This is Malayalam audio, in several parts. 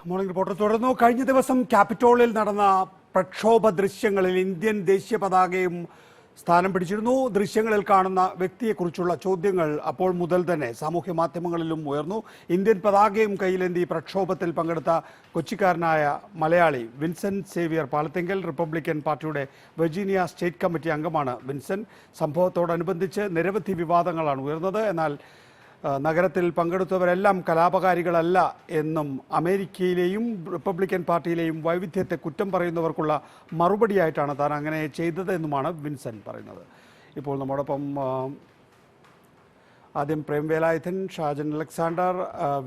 മോർണിംഗ് റിപ്പോർട്ടർ തുടർന്നു. കഴിഞ്ഞ ദിവസം ക്യാപിറ്റോളിൽ നടന്ന പ്രക്ഷോഭ ദൃശ്യങ്ങളിൽ ഇന്ത്യൻ ദേശീയ പതാകയും സ്ഥാനം പിടിച്ചിരുന്നു. ദൃശ്യങ്ങളിൽ കാണുന്ന വ്യക്തിയെക്കുറിച്ചുള്ള ചോദ്യങ്ങൾ അപ്പോൾ മുതൽ തന്നെ സാമൂഹ്യ മാധ്യമങ്ങളിലും ഉയർന്നു. ഇന്ത്യൻ പതാകയും കയ്യിലേന്തി പ്രക്ഷോഭത്തിൽ പങ്കെടുത്ത കൊച്ചിക്കാരനായ Malayali Vincent Xavier Palathinkal Republican പാർട്ടിയുടെ വെർജീനിയ സ്റ്റേറ്റ് കമ്മിറ്റി അംഗമാണ്. വിൻസെന്റ് സംഭവത്തോടനുബന്ധിച്ച് നിരവധി വിവാദങ്ങളാണ് ഉയർന്നത്. എന്നാൽ നഗരത്തിൽ പങ്കെടുത്തവരെല്ലാം കലാപകാരികളല്ല എന്നും അമേരിക്കയിലെയും റിപ്പബ്ലിക്കൻ പാർട്ടിയിലെയും വൈവിധ്യത്തെ കുറ്റം പറയുന്നവർക്കുള്ള മറുപടിയായിട്ടാണ് താൻ അങ്ങനെ ചെയ്തതെന്നുമാണ് വിൻസെന്റ് പറയുന്നത്. ഇപ്പോൾ നമ്മോടൊപ്പം ആദ്യം പ്രേംവേലായുധൻ, ഷാജൻ അലക്സാണ്ടർ,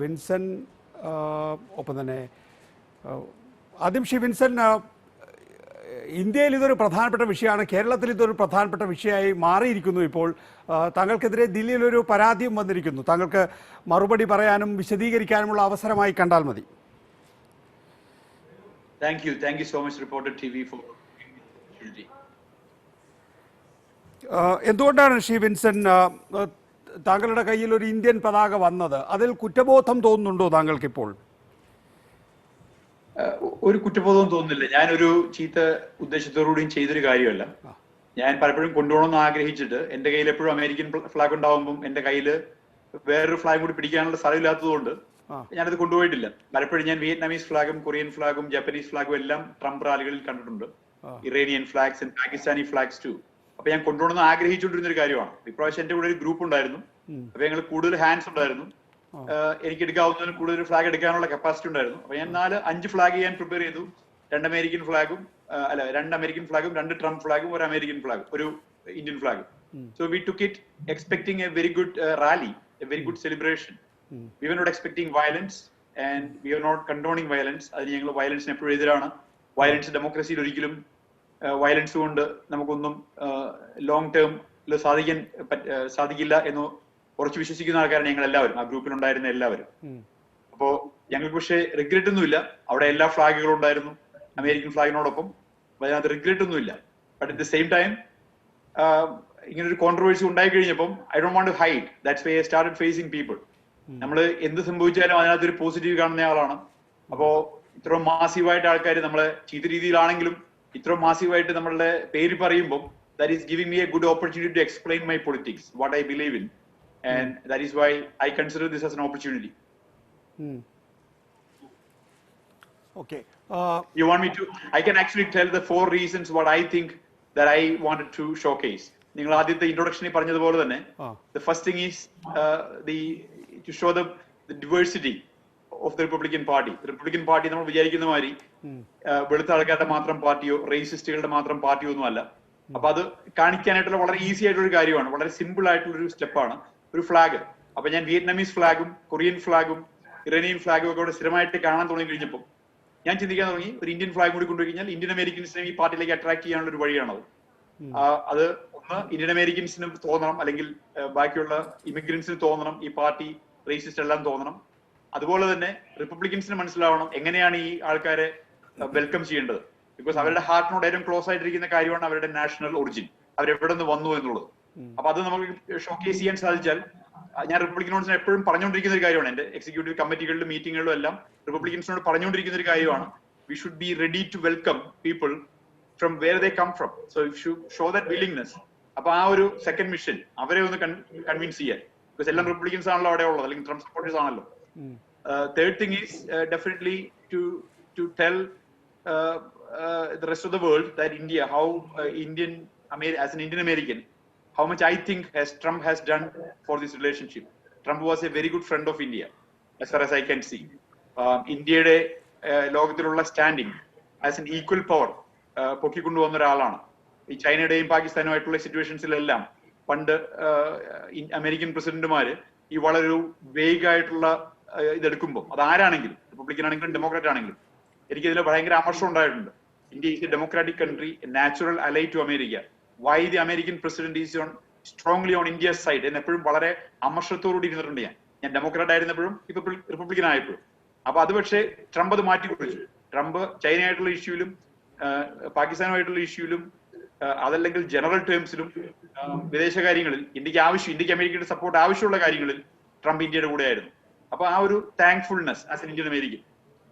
വിൻസെന്റ്, ഒപ്പം തന്നെ ആദ്യം വിൻസെന്റ്, ഇന്ത്യയിൽ ഇതൊരു പ്രധാനപ്പെട്ട വിഷയമാണ്, കേരളത്തിൽ ഇതൊരു പ്രധാനപ്പെട്ട വിഷയമായി മാറിയിരിക്കുന്നു. ഇപ്പോൾ താങ്കൾക്കെതിരെ ദില്ലിയിലൊരു പരാതിയും വന്നിരിക്കുന്നു. താങ്കൾക്ക് മറുപടി പറയാനും വിശദീകരിക്കാനുമുള്ള അവസരമായി കണ്ടാൽ മതി. Thank you so much, Reporter TV, for എന്തുകൊണ്ടാണ് വിൻസെന്റ് താങ്കളുടെ കയ്യിൽ ഒരു ഇന്ത്യൻ പതാക വന്നത്? അതിൽ കുറ്റബോധം തോന്നുന്നുണ്ടോ താങ്കൾക്കിപ്പോൾ? ഒരു കുറ്റബോധവും തോന്നുന്നില്ല. ഞാനൊരു ചീത്ത ഉദ്ദേശത്തോടുകൂടിയും ചെയ്തൊരു കാര്യമല്ല. ഞാൻ പലപ്പോഴും കൊണ്ടുപോകണമെന്ന് ആഗ്രഹിച്ചിട്ട് എന്റെ കയ്യിൽ എപ്പോഴും അമേരിക്കൻ ഫ്ലാഗ് ഉണ്ടാവുമ്പം എന്റെ കയ്യിൽ വേറൊരു ഫ്ലാഗ് കൂടി പിടിക്കാനുള്ള സ്ഥലമില്ലാത്തതുകൊണ്ട് ഞാനത് കൊണ്ടുപോയിട്ടില്ല. പലപ്പോഴും ഞാൻ വിയറ്റ്നാമീസ് ഫ്ലാഗും കൊറിയൻ ഫ്ലാഗും ജാപ്പനീസ് ഫ്ലാഗും എല്ലാം ട്രംപ് റാലികളിൽ കണ്ടിട്ടുണ്ട്. Iranian flags and Pakistani flags too. അപ്പൊ ഞാൻ കൊണ്ടുപോകണമെന്ന് ആഗ്രഹിച്ചുകൊണ്ടിരുന്ന ഒരു കാര്യമാണ്. ഇപ്രാവശ്യം എന്റെ കൂടെ ഒരു ഗ്രൂപ്പ് ഉണ്ടായിരുന്നു. അപ്പൊ ഞങ്ങൾ കൂടുതൽ ഹാൻഡ്സ് ഉണ്ടായിരുന്നു. എനിക്ക് എടുക്കാവുന്നതിന് കൂടുതൽ ഫ്ലാഗ് എടുക്കാനുള്ള കപ്പാസിറ്റി ഉണ്ടായിരുന്നു. അപ്പൊ ഞാൻ 4-5 ഫ്ലാഗ് ഞാൻ പ്രിപ്പയർ ചെയ്തു. 2 അമേരിക്കൻ ഫ്ലാഗും 2 ട്രംപ് ഫ്ലാഗും, 1 അമേരിക്കൻ ഫ്ലാഗ്, ഒരു Indian flag. So we took it expecting a very good rally, a very good celebration. We were not expecting violence and we are not condoning violence. അതിന് ഞങ്ങൾ വയലൻസിന് എപ്പോഴും എതിരാണ്. വയലൻസ് ഡെമോക്രസിയിൽ ഒരിക്കലും വയലൻസ് കൊണ്ട് നമുക്കൊന്നും ലോങ് ടേമിൽ സാധിക്കില്ല എന്ന് ഉറച്ചു വിശ്വസിക്കുന്ന ആൾക്കാരാണ് ഞങ്ങൾ എല്ലാവരും, ആ ഗ്രൂപ്പിലുണ്ടായിരുന്ന എല്ലാവരും. അപ്പോ ഞങ്ങൾക്ക് പക്ഷേ റിഗ്രറ്റ് ഒന്നുമില്ല. അവിടെ എല്ലാ ഫ്ലാഗുകളും ഉണ്ടായിരുന്നു അമേരിക്കൻ ഫ്ലാഗിനോടൊപ്പം. അതിനകത്ത് റിഗ്രറ്റ് ഒന്നുമില്ല. But at the same time ഇങ്ങനെ ഒരു കോൺട്രവേഴ്സി ഉണ്ടായി കഴിഞ്ഞപ്പം I don't want to hide. That's why I started facing people. നമ്മൾ എന്ത് സംഭവിച്ചാലും അതിനകത്ത് ഒരു പോസിറ്റീവ് കാണുന്ന ആളാണ്. അപ്പോ ഇത്രയും മാസീവായിട്ട് ആൾക്കാർ നമ്മളെ ചീത്ത രീതിയിലാണെങ്കിലും ഇത്രയും മാസീവായിട്ട് നമ്മളുടെ പേര് പറയുമ്പോൾ that is giving me a good opportunity to explain my politics, what I believe in. And that is why I consider this as an opportunity. Okay. You want me to? I can actually tell the 4 reasons what I think that I wanted to showcase. നിങ്ങൾ ആദ്യത്തെ ഇൻട്രൊഡക്ഷനിൽ പറഞ്ഞതുപോലെ തന്നെ the first thing is to show the diversity of the Republican Party. The Republican Party നമ്മൾ വിചാരിക്കുന്ന മാതിരി വെളുത്ത ആൾക്കാരുടെ മാത്രം പാർട്ടിയോ റേസിസ്റ്റുകളുടെ മാത്രം പാർട്ടിയോ ഒന്നും അല്ല. അപ്പൊ അത് കാണിക്കാനായിട്ടുള്ള വളരെ ഈസി ആയിട്ടുള്ള ഒരു കാര്യമാണ്, വളരെ സിമ്പിൾ ആയിട്ടുള്ള ഒരു സ്റ്റെപ്പാണ് ഒരു ഫ്ലാഗ്. അപ്പൊ ഞാൻ വിയറ്റ്നാമീസ് ഫ്ലാഗും കൊറിയൻ ഫ്ലാഗും ഇറാനിയൻ ഫ്ലാഗും ഒക്കെ സ്ഥിരമായിട്ട് കാണാൻ തുടങ്ങി കഴിഞ്ഞപ്പോൾ ഞാൻ ചിന്തിക്കാൻ തുടങ്ങി, ഒരു ഇന്ത്യൻ ഫ്ലാഗ് കൂടി കൊണ്ടുപോയി കഴിഞ്ഞാൽ ഇന്ത്യൻ അമേരിക്കൻസിനെ ഈ പാർട്ടിയിലേക്ക് അട്രാക്ട് ചെയ്യാനുള്ള ഒരു വഴിയാണത്. അത് ഒന്ന് ഇന്ത്യൻ അമേരിക്കൻസിനും തോന്നണം, അല്ലെങ്കിൽ ബാക്കിയുള്ള ഇമിഗ്രൻസിന് തോന്നണം ഈ പാർട്ടി റേസിസ്റ്റ് എല്ലാം തോന്നണം. അതുപോലെ തന്നെ റിപ്പബ്ലിക്കൻസിന് മനസ്സിലാവണം എങ്ങനെയാണ് ഈ ആൾക്കാരെ വെൽക്കം ചെയ്യേണ്ടത്. ബിക്കോസ് അവരുടെ ഹാർട്ടിനോട് ഏറ്റവും ക്ലോസ് ആയിട്ടിരിക്കുന്ന കാര്യമാണ് അവരുടെ നാഷണൽ ഒറിജിൻ, അവരെവിടെ നിന്ന് വന്നു എന്നുള്ളത്. അപ്പൊ അത് നമുക്ക് ഷോക്കേസ് ചെയ്യാൻ സാധിച്ചാൽ, ഞാൻ റിപ്പബ്ലിക്കൻസിന് എപ്പോഴും പറഞ്ഞുകൊണ്ടിരിക്കുന്ന ഒരു കാര്യമാണ്, എന്റെ എക്സിക്യൂട്ടീവ് കമ്മിറ്റികളിലും മീറ്റിങ്ങുകളിലും എല്ലാം റിപ്പബ്ലിക്കൻസിനോട് പറഞ്ഞുകൊണ്ടിരിക്കുന്ന ഒരു കാര്യമാണ്, we should be ready to welcome people from where they come from. So show that willingness. അപ്പൊ ആ ഒരു സെക്കൻഡ് മിഷൻ അവരെ ഒന്ന് കൺവിൻസ് ചെയ്യാൻ, ബിക്കോസ് എല്ലാം റിപ്പബ്ലിക്കൻസ് ആണല്ലോ അവിടെ ഉള്ളത്, അല്ലെങ്കിൽ ട്രംപ് സപ്പോർട്ടേഴ്സ് ആണല്ലോ. Third thing is definitely to tell the rest of the world that India, how as an Indian American, how much I think Trump has done for this relationship. Trump was a very good friend of India, as far as I can see. Indiയുടെ ലോകത്തിലുള്ള standing as an equal power പൊക്കിക്കൊണ്ടുവന്ന ഒരാളാണ്. ഈ ചൈനയുടെയും പാകിസ്ഥാനുമായിട്ടുള്ള സിറ്റുവേഷൻസിലെല്ലാം പണ്ട് അമേരിക്കൻ പ്രസിഡന്റുമാര് ഈ വളരെ വേഗമായിട്ടുള്ള ഇതെടുക്കുമ്പോൾ, അത് ആരാണെങ്കിലും റിപ്പബ്ലിക്കൻ ആണെങ്കിലും ഡെമോക്രാറ്റ് ആണെങ്കിലും, എനിക്കിതിൽ ഭയങ്കര അമർഷം ഉണ്ടായിട്ടുണ്ട്. India is a democratic country, a natural ally to America. Why the American president is strongly on India's side? എന്ന് എപ്പോഴും വളരെ അമർഷത്തോടുകൂടി ഇരുന്നിട്ടുണ്ട്. ഞാൻ ഡെമോക്രാറ്റ് ആയിരുന്നപ്പോഴും ഇപ്പൊ റിപ്പബ്ലിക്കൻ ആയപ്പോഴും. അപ്പൊ അത് പക്ഷേ ട്രംപ് അത് മാറ്റി കുറിച്ചു. ട്രംപ് ചൈനയായിട്ടുള്ള ഇഷ്യൂലും പാകിസ്ഥാനുമായിട്ടുള്ള ഇഷ്യൂലും അതല്ലെങ്കിൽ ജനറൽ ടേംസിലും വിദേശകാര്യങ്ങളിൽ ഇന്ത്യക്ക് അമേരിക്കയുടെ സപ്പോർട്ട് ആവശ്യമുള്ള കാര്യങ്ങളിൽ ട്രംപ് ഇന്ത്യയുടെ കൂടെ ആയിരുന്നു. അപ്പൊ ആ ഒരു thankfulness as an Indian American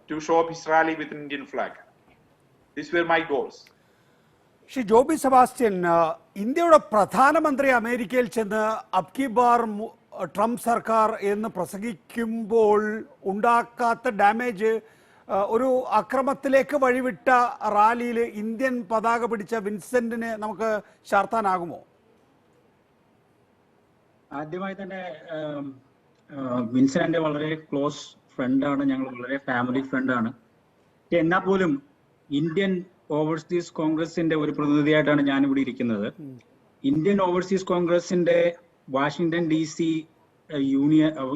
to show up his rally with an Indian flag. These were my goals. Shri Joby Sebastian, ഇന്ത്യയുടെ പ്രധാനമന്ത്രി അമേരിക്കയിൽ ചെന്ന് അബ്കി ബാർ ട്രംപ് സർക്കാർ എന്ന് പ്രസംഗിക്കുമ്പോൾ ഉണ്ടാക്കാത്ത ഡാമേജ് ഒരു അക്രമത്തിലേക്ക് വഴിവിട്ട റാലിയിൽ ഇന്ത്യൻ പതാക പിടിച്ച വിൻസെന്റിന് നമുക്ക് ചാർത്താനാകുമോ? ആദ്യമായി തന്നെ വിൻസെന്റ് എൻ്റെ വളരെ ക്ലോസ് ഫ്രണ്ടാണ്, ഞങ്ങൾ വളരെ ഫാമിലി ഫ്രണ്ടാണ്. എന്നാൽ പോലും ഇന്ത്യൻ ഓവർസീസ് കോൺഗ്രസിന്റെ ഒരു പ്രതിനിധിയായിട്ടാണ് ഞാൻ ഇവിടെ ഇരിക്കുന്നത്. ഇന്ത്യൻ ഓവർസീസ് കോൺഗ്രസിന്റെ വാഷിംഗ്ടൺ DC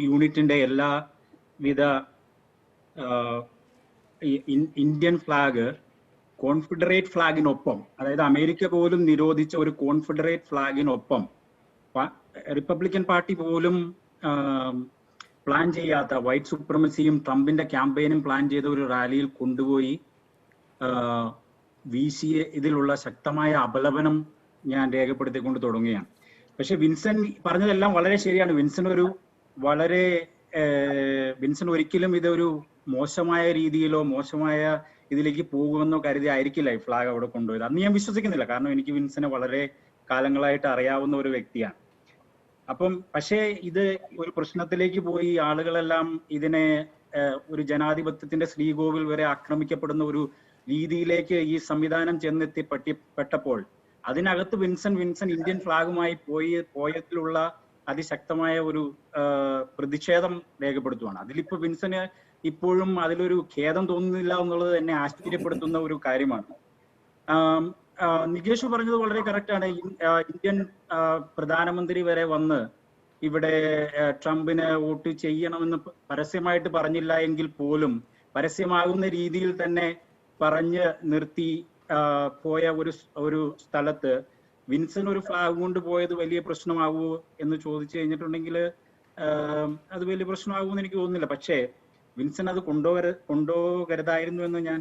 യൂണിറ്റിന്റെ എല്ലാവിധ ഇന്ത്യൻ ഫ്ലാഗ് കോൺഫെഡറേറ്റ് ഫ്ലാഗിനൊപ്പം, അതായത് അമേരിക്ക പോലും നിരോധിച്ച ഒരു കോൺഫെഡറേറ്റ് ഫ്ലാഗിനൊപ്പം റിപ്പബ്ലിക്കൻ പാർട്ടി പോലും പ്ലാൻ ചെയ്യാത്ത വൈറ്റ് സുപ്രമസിയും ട്രംപിന്റെ ക്യാമ്പയിനും പ്ലാൻ ചെയ്ത ഒരു റാലിയിൽ കൊണ്ടുപോയി വീശിയ ഇതിലുള്ള ശക്തമായ അപലപനം ഞാൻ രേഖപ്പെടുത്തിക്കൊണ്ട് തുടങ്ങുകയാണ്. പക്ഷെ വിൻസൻ പറഞ്ഞതെല്ലാം വളരെ ശരിയാണ്. വിൻസൻ ഒരിക്കലും ഇതൊരു മോശമായ രീതിയിലോ മോശമായ ഇതിലേക്ക് പോകുമെന്നോ കരുതി ആയിരിക്കില്ല ഈ ഫ്ലാഗ് അവിടെ കൊണ്ടുപോയത്. അന്ന് ഞാൻ വിശ്വസിക്കുന്നില്ല, കാരണം എനിക്ക് വിൻസനെ വളരെ കാലങ്ങളായിട്ട് അറിയാവുന്ന ഒരു വ്യക്തിയാണ്. പക്ഷേ ഇത് ഒരു പ്രശ്നത്തിലേക്ക് പോയി ആളുകളെല്ലാം ഇതിനെ ഒരു ജനാധിപത്യത്തിന്റെ ശ്രീകോവിൽ വരെ ആക്രമിക്കപ്പെടുന്ന ഒരു രീതിയിലേക്ക് ഈ സംവിധാനം ചെന്നെത്തിപ്പെട്ടപ്പോൾ അതിനകത്ത് വിൻസൻ ഇന്ത്യൻ ഫ്ലാഗുമായി പോയതിലുള്ള അതിശക്തമായ ഒരു പ്രതിഷേധം രേഖപ്പെടുത്തുവാണ്. അതിലിപ്പോ വിൻസന് ഇപ്പോഴും അതിലൊരു ഖേദം തോന്നുന്നില്ല എന്നുള്ളത് എന്നെ ആശ്ചര്യപ്പെടുത്തുന്ന ഒരു കാര്യമാണ്. നികേഷ് പറഞ്ഞത് വളരെ കറക്റ്റാണ്. ഇന്ത്യൻ പ്രധാനമന്ത്രി വരെ വന്ന് ഇവിടെ ട്രംപിന് വോട്ട് ചെയ്യണമെന്ന് പരസ്യമായിട്ട് പറഞ്ഞില്ല എങ്കിൽ പോലും പരസ്യമാകുന്ന രീതിയിൽ തന്നെ പറഞ്ഞ് നിർത്തി പോയ ഒരു സ്ഥലത്ത് വിൻസൻ ഒരു ഫ്ലാഗ് കൊണ്ട് പോയത് വലിയ പ്രശ്നമാകുമോ എന്ന് ചോദിച്ചു കഴിഞ്ഞിട്ടുണ്ടെങ്കിൽ അത് വലിയ പ്രശ്നമാകുമെന്ന് എനിക്ക് തോന്നുന്നില്ല. പക്ഷേ വിൻസൻ അത് കൊണ്ടുപോകരുതായിരുന്നു എന്ന് ഞാൻ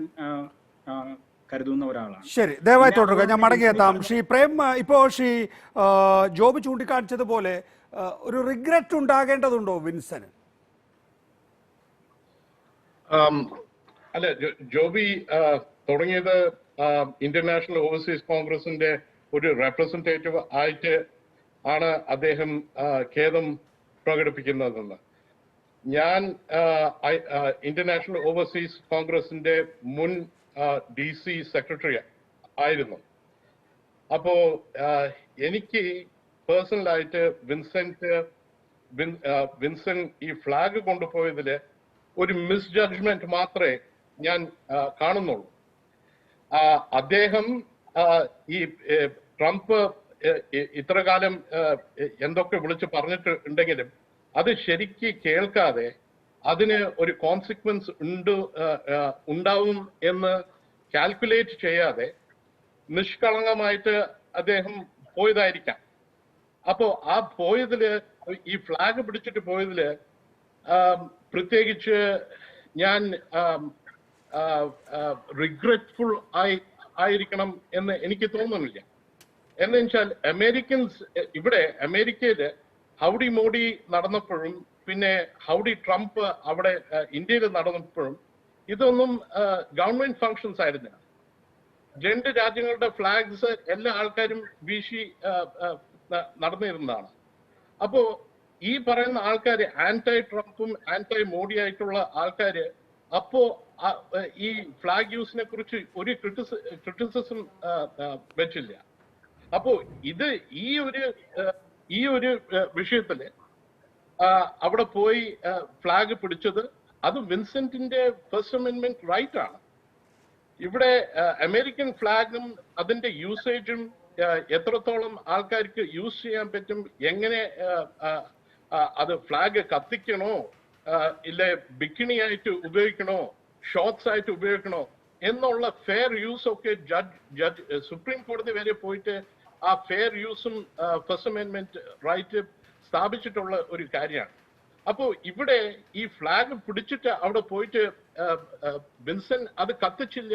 കരുതുന്ന ഒരാളാണ്. ശരി, ദയവായി തുടരുക, ഞാൻ മടങ്ങിയെത്താം. ശ്രീ പ്രേം, ഇപ്പോൾ ശ്രീ ജോബ് ചൂണ്ടിക്കാണിച്ചതുപോലെ ഒരു റിഗ്രറ്റ് ഉണ്ടാകേണ്ടതുണ്ടോ വിൻസന്? അല്ല, ജോബി തുടങ്ങിയത് ഇന്റർനാഷണൽ ഓവർസീസ് കോൺഗ്രസിന്റെ ഒരു റെപ്രസെന്റേറ്റീവ് ആയിട്ട് ആണ് അദ്ദേഹം ഖേദം പ്രകടിപ്പിക്കുന്നതെന്ന്. ഞാൻ ഇന്റർനാഷണൽ ഓവർസീസ് കോൺഗ്രസിന്റെ മുൻ DC സെക്രട്ടറി ആയിരുന്നു. അപ്പോ എനിക്ക് പേഴ്സണലായിട്ട് വിൻസൻ ഈ ഫ്ലാഗ് കൊണ്ടുപോയതില് ഒരു മിസ്ജഡ്ജ്മെന്റ് മാത്രമേ ഞാൻ കാണുന്നുള്ളൂ. അദ്ദേഹം ഈ ട്രംപ് ഇത്ര കാലം എന്തൊക്കെ വിളിച്ച് പറഞ്ഞിട്ടുണ്ടെങ്കിലും അത് ശരിക്ക് കേൾക്കാതെ അതിന് ഒരു കോൺസിക്വൻസ് ഉണ്ടാവും എന്ന് കാൽക്കുലേറ്റ് ചെയ്യാതെ നിഷ്കളങ്കമായിട്ട് അദ്ദേഹം പോയതായിരിക്കാം. അപ്പോ ആ പോയതില് ഈ ഫ്ലാഗ് പിടിച്ചിട്ട് പോയതില് പ്രത്യേകിച്ച് ഞാൻ റിഗ്രറ്റ്ഫുൾ ആയിരിക്കണം എന്ന് എനിക്ക് തോന്നുന്നില്ല. എന്ന് വെച്ചാൽ അമേരിക്കയില് ഹൗഡി മോഡി നടന്നപ്പോഴും പിന്നെ ഹൗഡി ട്രംപ് അവിടെ ഇന്ത്യയിൽ നടന്നപ്പോഴും ഇതൊന്നും ഗവൺമെന്റ് ഫങ്ഷൻസ് ആയിരുന്നില്ല. രണ്ട് രാജ്യങ്ങളുടെ ഫ്ലാഗ്സ് എല്ലാ ആൾക്കാരും വീശി നടന്നിരുന്നതാണ്. അപ്പോ ഈ പറയുന്ന ആൾക്കാര് ആന്റൈ ട്രംപും ആന്റൈ മോഡി ആയിട്ടുള്ള ആൾക്കാര് അപ്പോ ഈ ഫ്ലാഗ് യൂസിനെ കുറിച്ച് ഒരു ക്രിറ്റിസിസം വെച്ചില്ല. അപ്പോ ഇത് ഈ ഒരു വിഷയത്തില് അവിടെ പോയി ഫ്ലാഗ് പിടിച്ചത് അത് വിൻസെന്റിന്റെ ഫസ്റ്റ് അമെന്റ്മെന്റ് റൈറ്റ് ആണ്. ഇവിടെ അമേരിക്കൻ ഫ്ലാഗും അതിന്റെ യൂസേജും എത്രത്തോളം ആൾക്കാർക്ക് യൂസ് ചെയ്യാൻ പറ്റും, എങ്ങനെ അത് ഫ്ലാഗ് കത്തിക്കണോ ഇല്ല ബിക്കിണി ആയിട്ട് ഉപയോഗിക്കണോ ഷോർട്സ് ആയിട്ട് ഉപയോഗിക്കണോ എന്നുള്ള ഫെയർ യൂസ് ഒക്കെ സുപ്രീം കോടതി വരെ പോയിട്ട് ആ ഫെയർ യൂസും ഫസ്റ്റ് അമെന്റ്മെന്റ് റൈറ്റ് സ്ഥാപിച്ചിട്ടുള്ള ഒരു കാര്യമാണ്. അപ്പോ ഇവിടെ ഈ ഫ്ലാഗ് പിടിച്ചിട്ട് അവിടെ പോയിട്ട് വിൻസൻ അത് കത്തിച്ചില്ല,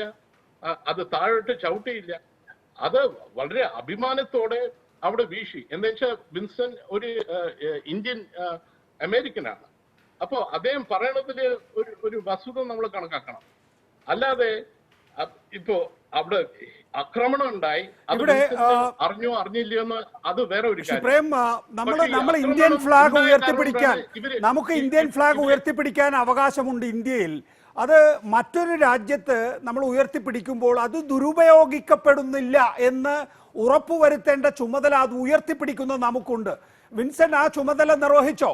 അത് താഴോട്ട് ചവിട്ടിയില്ല, അത് വളരെ അഭിമാനത്തോടെ അവിടെ വീശി. എന്താ വെച്ചാൽ വിൻസൻ ഒരു ഇന്ത്യൻ അമേരിക്കനാണ്. അപ്പോ അദ്ദേഹം പറയണതില് ഒരു വസ്തുത നമ്മൾ കണക്കാക്കണം. അല്ലാതെ ഇപ്പോ അവിടെ ആക്രമണം ഉണ്ടായി, ഇവിടെ അറിഞ്ഞോ അറിഞ്ഞില്ലയോ എന്ന് അത് വേറെ ഒരു കാര്യം. പ്രേം, നമ്മൾ ഇന്ത്യൻ ഫ്ലാഗ് ഉയർത്തിപ്പിടിക്കാൻ, നമുക്ക് ഇന്ത്യൻ ഫ്ലാഗ് ഉയർത്തിപ്പിടിക്കാൻ അവകാശമുണ്ട് ഇന്ത്യയിൽ. അത് മറ്റൊരു രാജ്യത്ത് നമ്മൾ ഉയർത്തിപ്പിടിക്കുമ്പോൾ അത് ദുരുപയോഗിക്കപ്പെടുന്നില്ല എന്ന് ഉറപ്പുവരുത്തേണ്ട ചുമതല അത് ഉയർത്തിപ്പിടിക്കുന്നത് നമുക്കുണ്ട്. വിൻസെന്റ് ആ ചുമതല നിർവഹിച്ചോ?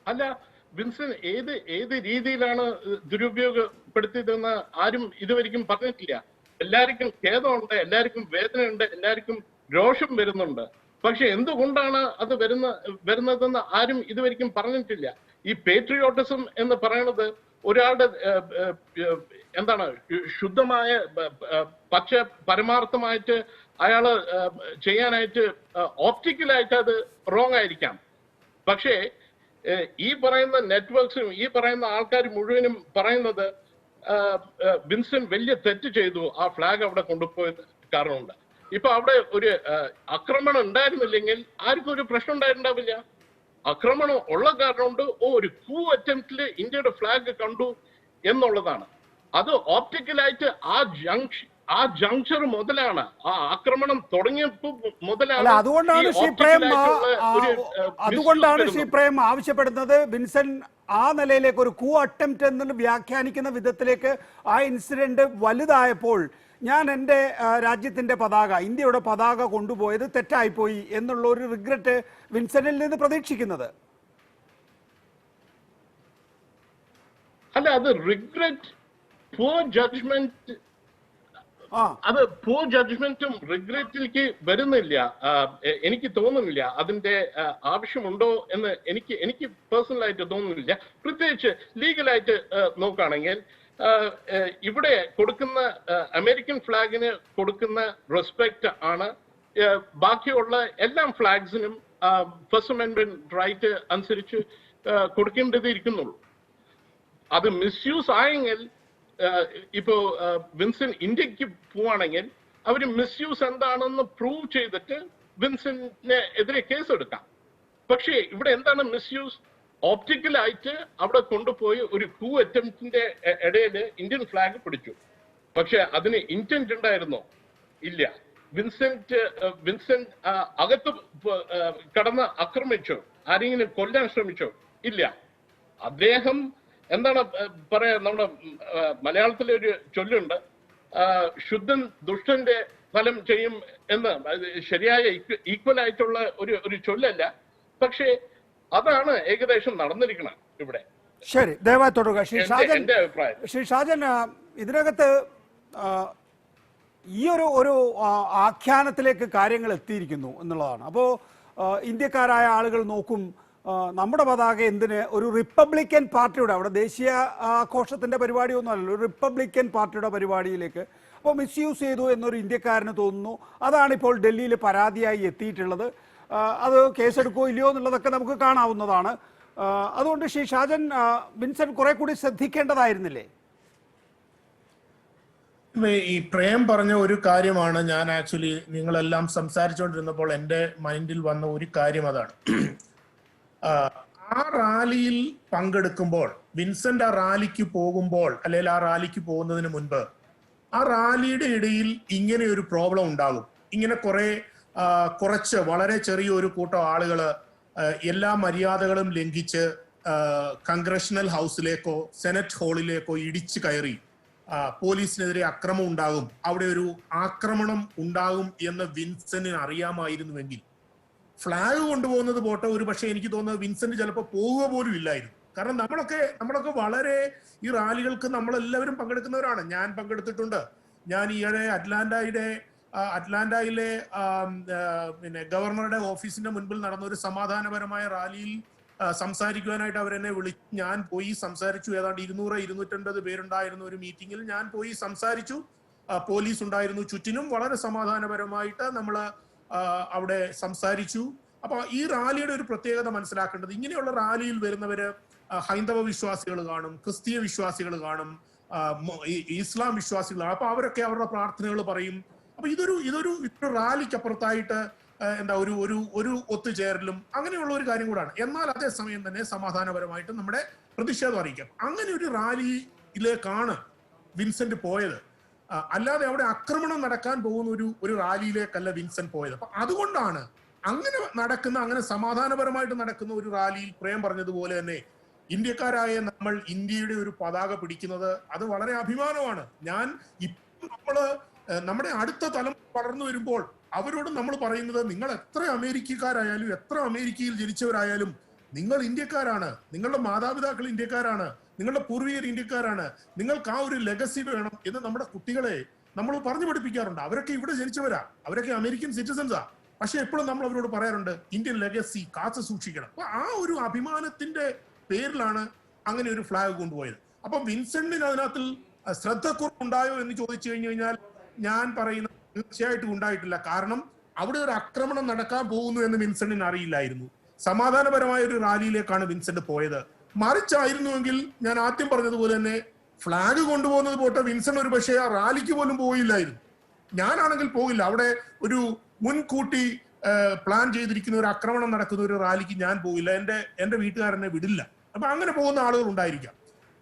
അല്ല, വിൻസെന്റ് ഏത് രീതിയിലാണ് ദുരുപയോഗപ്പെടുത്തിയതെന്ന് ആരും ഇതുവരെയും പറഞ്ഞിട്ടില്ല. എല്ലാവർക്കും ഖേദമുണ്ട്, എല്ലാവർക്കും വേദനയുണ്ട്, എല്ലാവർക്കും രോഷം വരുന്നുണ്ട്. പക്ഷെ എന്തുകൊണ്ടാണ് അത് വരുന്നതെന്ന് ആരും ഇതുവരെയും പറഞ്ഞിട്ടില്ല. ഈ പേട്രിയോട്ടിസം എന്ന് പറയുന്നത് ഒരാളുടെ എന്താണ് ശുദ്ധമായ പച്ച പരമാർത്ഥമായിട്ട് അയാള് ചെയ്യാനായിട്ട് ഓപ്റ്റിക്കലായിട്ട് അത് റോങ് ആയിരിക്കാം. പക്ഷേ ഈ പറയുന്ന നെറ്റ്വർക്ക്സും ഈ പറയുന്ന ആൾക്കാർ മുഴുവനും പറയുന്നത് വിൻസെന്റ് വലിയ തെറ്റ് ചെയ്തു, ആ ഫ്ലാഗ് അവിടെ കൊണ്ടുപോയത് കാരണമുണ്ട്. ഇപ്പൊ അവിടെ ഒരു ആക്രമണം ഉണ്ടായിരുന്നില്ലെങ്കിൽ ആർക്കും ഒരു പ്രശ്നം ഉണ്ടായിട്ടുണ്ടാവില്ല. ആക്രമണം ഉള്ള കാരണം കൊണ്ട് ഒരു കൂ അറ്റംപ്റ്റില് ഇന്ത്യയുടെ ഫ്ലാഗ് കണ്ടു എന്നുള്ളതാണ്. അത് ഓപ്റ്റിക്കലായിട്ട് ആ ജംഗ്ഷർ മുതലാണ്, ആ ആക്രമണം തുടങ്ങിയപ്പോ മുതലാണ്. അതുകൊണ്ടാണ് ശ്രീ പ്രേം ആവശ്യപ്പെടുന്നത് വിൻസെന്റ് ആ നിലയിലേക്ക് ഒരു കൂ അറ്റംപ്റ്റ് എന്ന് വ്യാഖ്യാനിക്കുന്ന വിധത്തിലേക്ക് ആ ഇൻസിഡന്റ് വലുതായപ്പോൾ ഞാൻ എൻ്റെ രാജ്യത്തിന്റെ പതാക, ഇന്ത്യയുടെ പതാക കൊണ്ടുപോയത് തെറ്റായിപ്പോയി എന്നുള്ള ഒരു റിഗ്രറ്റ് വിൻസെന്റിൽ നിന്ന് പ്രതീക്ഷിക്കുന്നത്. അല്ല, അത് റിഗ്രറ്റ്, പൂർ ജഡ്ജ്മെന്റ്, അത് പൂർ ജഡ്ജ്മെന്റും റിഗ്രറ്റിലേക്ക് വരുന്നില്ല. എനിക്ക് തോന്നുന്നില്ല അതിന്റെ ആവശ്യമുണ്ടോ എന്ന് എനിക്ക് പേഴ്സണലായിട്ട് തോന്നുന്നില്ല. പ്രത്യേകിച്ച് ലീഗലായിട്ട് നോക്കുകയാണെങ്കിൽ ഇവിടെ കൊടുക്കുന്ന അമേരിക്കൻ ഫ്ലാഗിന് കൊടുക്കുന്ന റെസ്പെക്ട് ആണ് ബാക്കിയുള്ള എല്ലാ ഫ്ലാഗ്സിനും ഫസ്റ്റ് അമെൻഡ്മെന്റ് റൈറ്റ് അനുസരിച്ച് കൊടുക്കേണ്ടത് ഇരിക്കുന്നുള്ളൂ. അത് മിസ്യൂസ് ആയെങ്കിൽ ഇപ്പോ വിൻസെന്റ് ഇന്ത്യക്ക് പോവാണെങ്കിൽ അവര് മിസ്യൂസ് എന്താണെന്ന് പ്രൂവ് ചെയ്തിട്ട് വിൻസെന്റിനെ എതിരെ കേസ് എടുക്കാം. പക്ഷേ ഇവിടെ എന്താണ് മിസ്യൂസ്? ഓപ്റ്റിക്കലായിട്ട് അവിടെ കൊണ്ടുപോയി ഒരു കൂ അറ്റംപ്റ്റിന്റെ ഇടയിൽ ഇന്ത്യൻ ഫ്ലാഗ് പിടിച്ചു. പക്ഷെ അതിന് ഇന്റന്റ് ഉണ്ടായിരുന്നോ? ഇല്ല. വിൻസെന്റ് അകത്ത് കടന്ന് ആക്രമിച്ചോ? ആരെങ്കിലും കൊല്ലാൻ ശ്രമിച്ചോ? ഇല്ല. അദ്ദേഹം എന്താണ് പറയാ, നമ്മുടെ മലയാളത്തിലെ ഒരു ചൊല്ലുണ്ട്, ശുദ്ധൻ ദുഷ്ടന്റെ ഫലം ചെയ്യും എന്ന്. ശരിയായ ഈക്വൽ ആയിട്ടുള്ള ഒരു ചൊല്ലല്ല, പക്ഷേ അതാണ് ഏകദേശം നടന്നിരിക്കണം ഇവിടെ. ശരി, ദയവായി തുടരുക ശ്രീ ഷാജൻ. ഇതിനകത്ത് ഈ ഒരു ആഖ്യാനത്തിലേക്ക് കാര്യങ്ങൾ എത്തിയിരിക്കുന്നു എന്നുള്ളതാണ്. അപ്പോൾ ഇന്ത്യക്കാരായ ആളുകൾ നോക്കും, നമ്മുടെ പതാക എന്തിന് ഒരു റിപ്പബ്ലിക്കൻ പാർട്ടിയുടെ, അവിടെ ദേശീയ ആഘോഷത്തിന്റെ പരിപാടിയൊന്നും അല്ലല്ലോ, ഒരു റിപ്പബ്ലിക്കൻ പാർട്ടിയുടെ പരിപാടിയിലേക്ക് അപ്പോൾ മിസ്യൂസ് ചെയ്തു എന്നൊരു ഇന്ത്യക്കാരന് തോന്നുന്നു. അതാണ് ഇപ്പോൾ ഡൽഹിയിൽ പരാതിയായി എത്തിയിട്ടുള്ളത്. അത് കേസെടുക്കോ ഇല്ലയോ എന്നുള്ളതൊക്കെ നമുക്ക് കാണാവുന്നതാണ്. അതുകൊണ്ട് ശ്രീ ഷാജൻ, വിൻസെന്റ് കുറെ കൂടി ശ്രദ്ധിക്കേണ്ടതായിരുന്നില്ലേ? ഈ പ്രേം പറഞ്ഞ ഒരു കാര്യമാണ് ഞാൻ ആക്ച്വലി നിങ്ങളെല്ലാം സംസാരിച്ചുകൊണ്ടിരുന്നപ്പോൾ എൻ്റെ മൈൻഡിൽ വന്ന ഒരു കാര്യം അതാണ്. ആ റാലിയിൽ പങ്കെടുക്കുമ്പോൾ, വിൻസെന്റ് ആ റാലിക്ക് പോകുമ്പോൾ, അല്ലെങ്കിൽ ആ റാലിക്ക് പോകുന്നതിന് മുൻപ് ആ റാലിയുടെ ഇടയിൽ ഇങ്ങനെ ഒരു പ്രോബ്ലം ഉണ്ടാകും. ഇങ്ങനെ കുറച്ച് വളരെ ചെറിയൊരു കൂട്ടം ആളുകൾ എല്ലാ മര്യാദകളും ലംഘിച്ച് കൺഗ്രഷണൽ ഹൗസിലേക്കോ സെനറ്റ് ഹാളിലേക്കോ ഇടിച്ചു കയറി പോലീസിനെതിരെ അക്രമം ഉണ്ടാകും, അവിടെ ഒരു ആക്രമണം ഉണ്ടാകും എന്ന് വിൻസെന്റിന് അറിയാമായിരുന്നുവെങ്കിൽ ഫ്ലാഗ് കൊണ്ടുപോകുന്നത് പോട്ടെ, ഒരു പക്ഷേ എനിക്ക് തോന്നുന്നത് വിൻസെന്റ് ചിലപ്പോൾ പോവുക പോലും ഇല്ലായിരുന്നു. കാരണം നമ്മളൊക്കെ വളരെ ഈ റാലികൾക്ക് നമ്മളെല്ലാവരും പങ്കെടുക്കുന്നവരാണ്. ഞാൻ പങ്കെടുത്തിട്ടുണ്ട്. ഞാൻ ഈയിടെ അറ്റ്ലാന്റയിലെ പിന്നെ ഗവർണറുടെ ഓഫീസിന്റെ മുൻപിൽ നടന്ന ഒരു സമാധാനപരമായ റാലിയിൽ സംസാരിക്കുവാനായിട്ട് അവരെന്നെ വിളിച്ചു. ഞാൻ പോയി സംസാരിച്ചു. ഏതാണ്ട് 200-250 പേരുണ്ടായിരുന്ന ഒരു മീറ്റിംഗിൽ ഞാൻ പോയി സംസാരിച്ചു. പോലീസ് ഉണ്ടായിരുന്നു ചുറ്റിനും. വളരെ സമാധാനപരമായിട്ട് നമ്മൾ അവിടെ സംസാരിച്ചു. അപ്പൊ ഈ റാലിയുടെ ഒരു പ്രത്യേകത മനസ്സിലാക്കേണ്ടത്, ഇങ്ങനെയുള്ള റാലിയിൽ വരുന്നവര് ഹൈന്ദവ വിശ്വാസികൾ കാണും, ക്രിസ്തീയ വിശ്വാസികൾ കാണും, ഇസ്ലാം വിശ്വാസികൾ. അപ്പൊ അവരൊക്കെ അവരുടെ പ്രാർത്ഥനകൾ പറയും. അപ്പൊ ഇതൊരു റാലിക്ക് അപ്പുറത്തായിട്ട് എന്താ ഒരു ഒരു ഒരു ഒത്തുചേരലും അങ്ങനെയുള്ള ഒരു കാര്യം കൂടാണ്. എന്നാൽ അതേസമയം തന്നെ സമാധാനപരമായിട്ട് നമ്മുടെ പ്രതിഷേധം അറിയിക്കാം. അങ്ങനെ ഒരു റാലിയിലേക്കാണ് വിൻസെന്റ് പോയത്. അല്ലാതെ അവിടെ ആക്രമണം നടക്കാൻ പോകുന്ന ഒരു റാലിയിലേക്കല്ല വിൻസെന്റ് പോയത്. അപ്പൊ അതുകൊണ്ടാണ് അങ്ങനെ സമാധാനപരമായിട്ട് നടക്കുന്ന ഒരു റാലിയിൽ പ്രേം പറഞ്ഞതുപോലെ തന്നെ ഇന്ത്യക്കാരായ നമ്മൾ ഇന്ത്യയുടെ ഒരു പതാക പിടിക്കുന്നത് അത് വളരെ അഭിമാനമാണ്. നമ്മുടെ അടുത്ത തലമുറ വളർന്നു വരുമ്പോൾ അവരോട് നമ്മൾ പറയുന്നത്, നിങ്ങൾ എത്ര അമേരിക്കക്കാരായാലും എത്ര അമേരിക്കയിൽ ജനിച്ചവരായാലും നിങ്ങൾ ഇന്ത്യക്കാരാണ്, നിങ്ങളുടെ മാതാപിതാക്കൾ ഇന്ത്യക്കാരാണ്, നിങ്ങളുടെ പൂർവികർ ഇന്ത്യക്കാരാണ്, നിങ്ങൾക്ക് ആ ഒരു ലെഗസി വേണം എന്ന് നമ്മുടെ കുട്ടികളെ നമ്മൾ പറഞ്ഞു പഠിപ്പിക്കാറുണ്ട്. അവരൊക്കെ ഇവിടെ ജനിച്ചവരാ, അവരൊക്കെ അമേരിക്കൻ സിറ്റിസൺസാ. പക്ഷെ എപ്പോഴും നമ്മൾ അവരോട് പറയാറുണ്ട് ഇന്ത്യൻ ലെഗസി കാത്തു സൂക്ഷിക്കണം. അപ്പൊ ആ ഒരു അഭിമാനത്തിന്റെ പേരിലാണ് അങ്ങനെ ഒരു ഫ്ലാഗ് കൊണ്ടുപോയത്. അപ്പൊ വിൻസെന്റിന് അതിനകത്തിൽ ശ്രദ്ധക്കുറവുണ്ടായോ എന്ന് ചോദിച്ചു കഴിഞ്ഞാൽ ഞാൻ പറയുന്നത് തീർച്ചയായിട്ടും ഉണ്ടായിട്ടില്ല. കാരണം അവിടെ ഒരു ആക്രമണം നടക്കാൻ പോകുന്നു എന്ന് വിൻസെന്റിന് അറിയില്ലായിരുന്നു. സമാധാനപരമായ ഒരു റാലിയിലേക്കാണ് വിൻസെന്റ് പോയത്. മറിച്ചായിരുന്നുവെങ്കിൽ ഞാൻ ആദ്യം പറഞ്ഞതുപോലെ തന്നെ ഫ്ലാഗ് കൊണ്ടുപോകുന്നത് പോട്ടെ, വിൻസെന്റ് ഒരു പക്ഷേ ആ റാലിക്ക് പോലും പോയില്ലായിരുന്നു. ഞാനാണെങ്കിൽ പോകില്ല. അവിടെ ഒരു മുൻകൂട്ടി പ്ലാൻ ചെയ്തിരിക്കുന്ന ഒരു ആക്രമണം നടക്കുന്ന ഒരു റാലിക്ക് ഞാൻ പോകില്ല. എന്റെ വീട്ടുകാരനെ വിടില്ല. അപ്പൊ അങ്ങനെ പോകുന്ന ആളുകൾ ഉണ്ടായിരിക്കാം.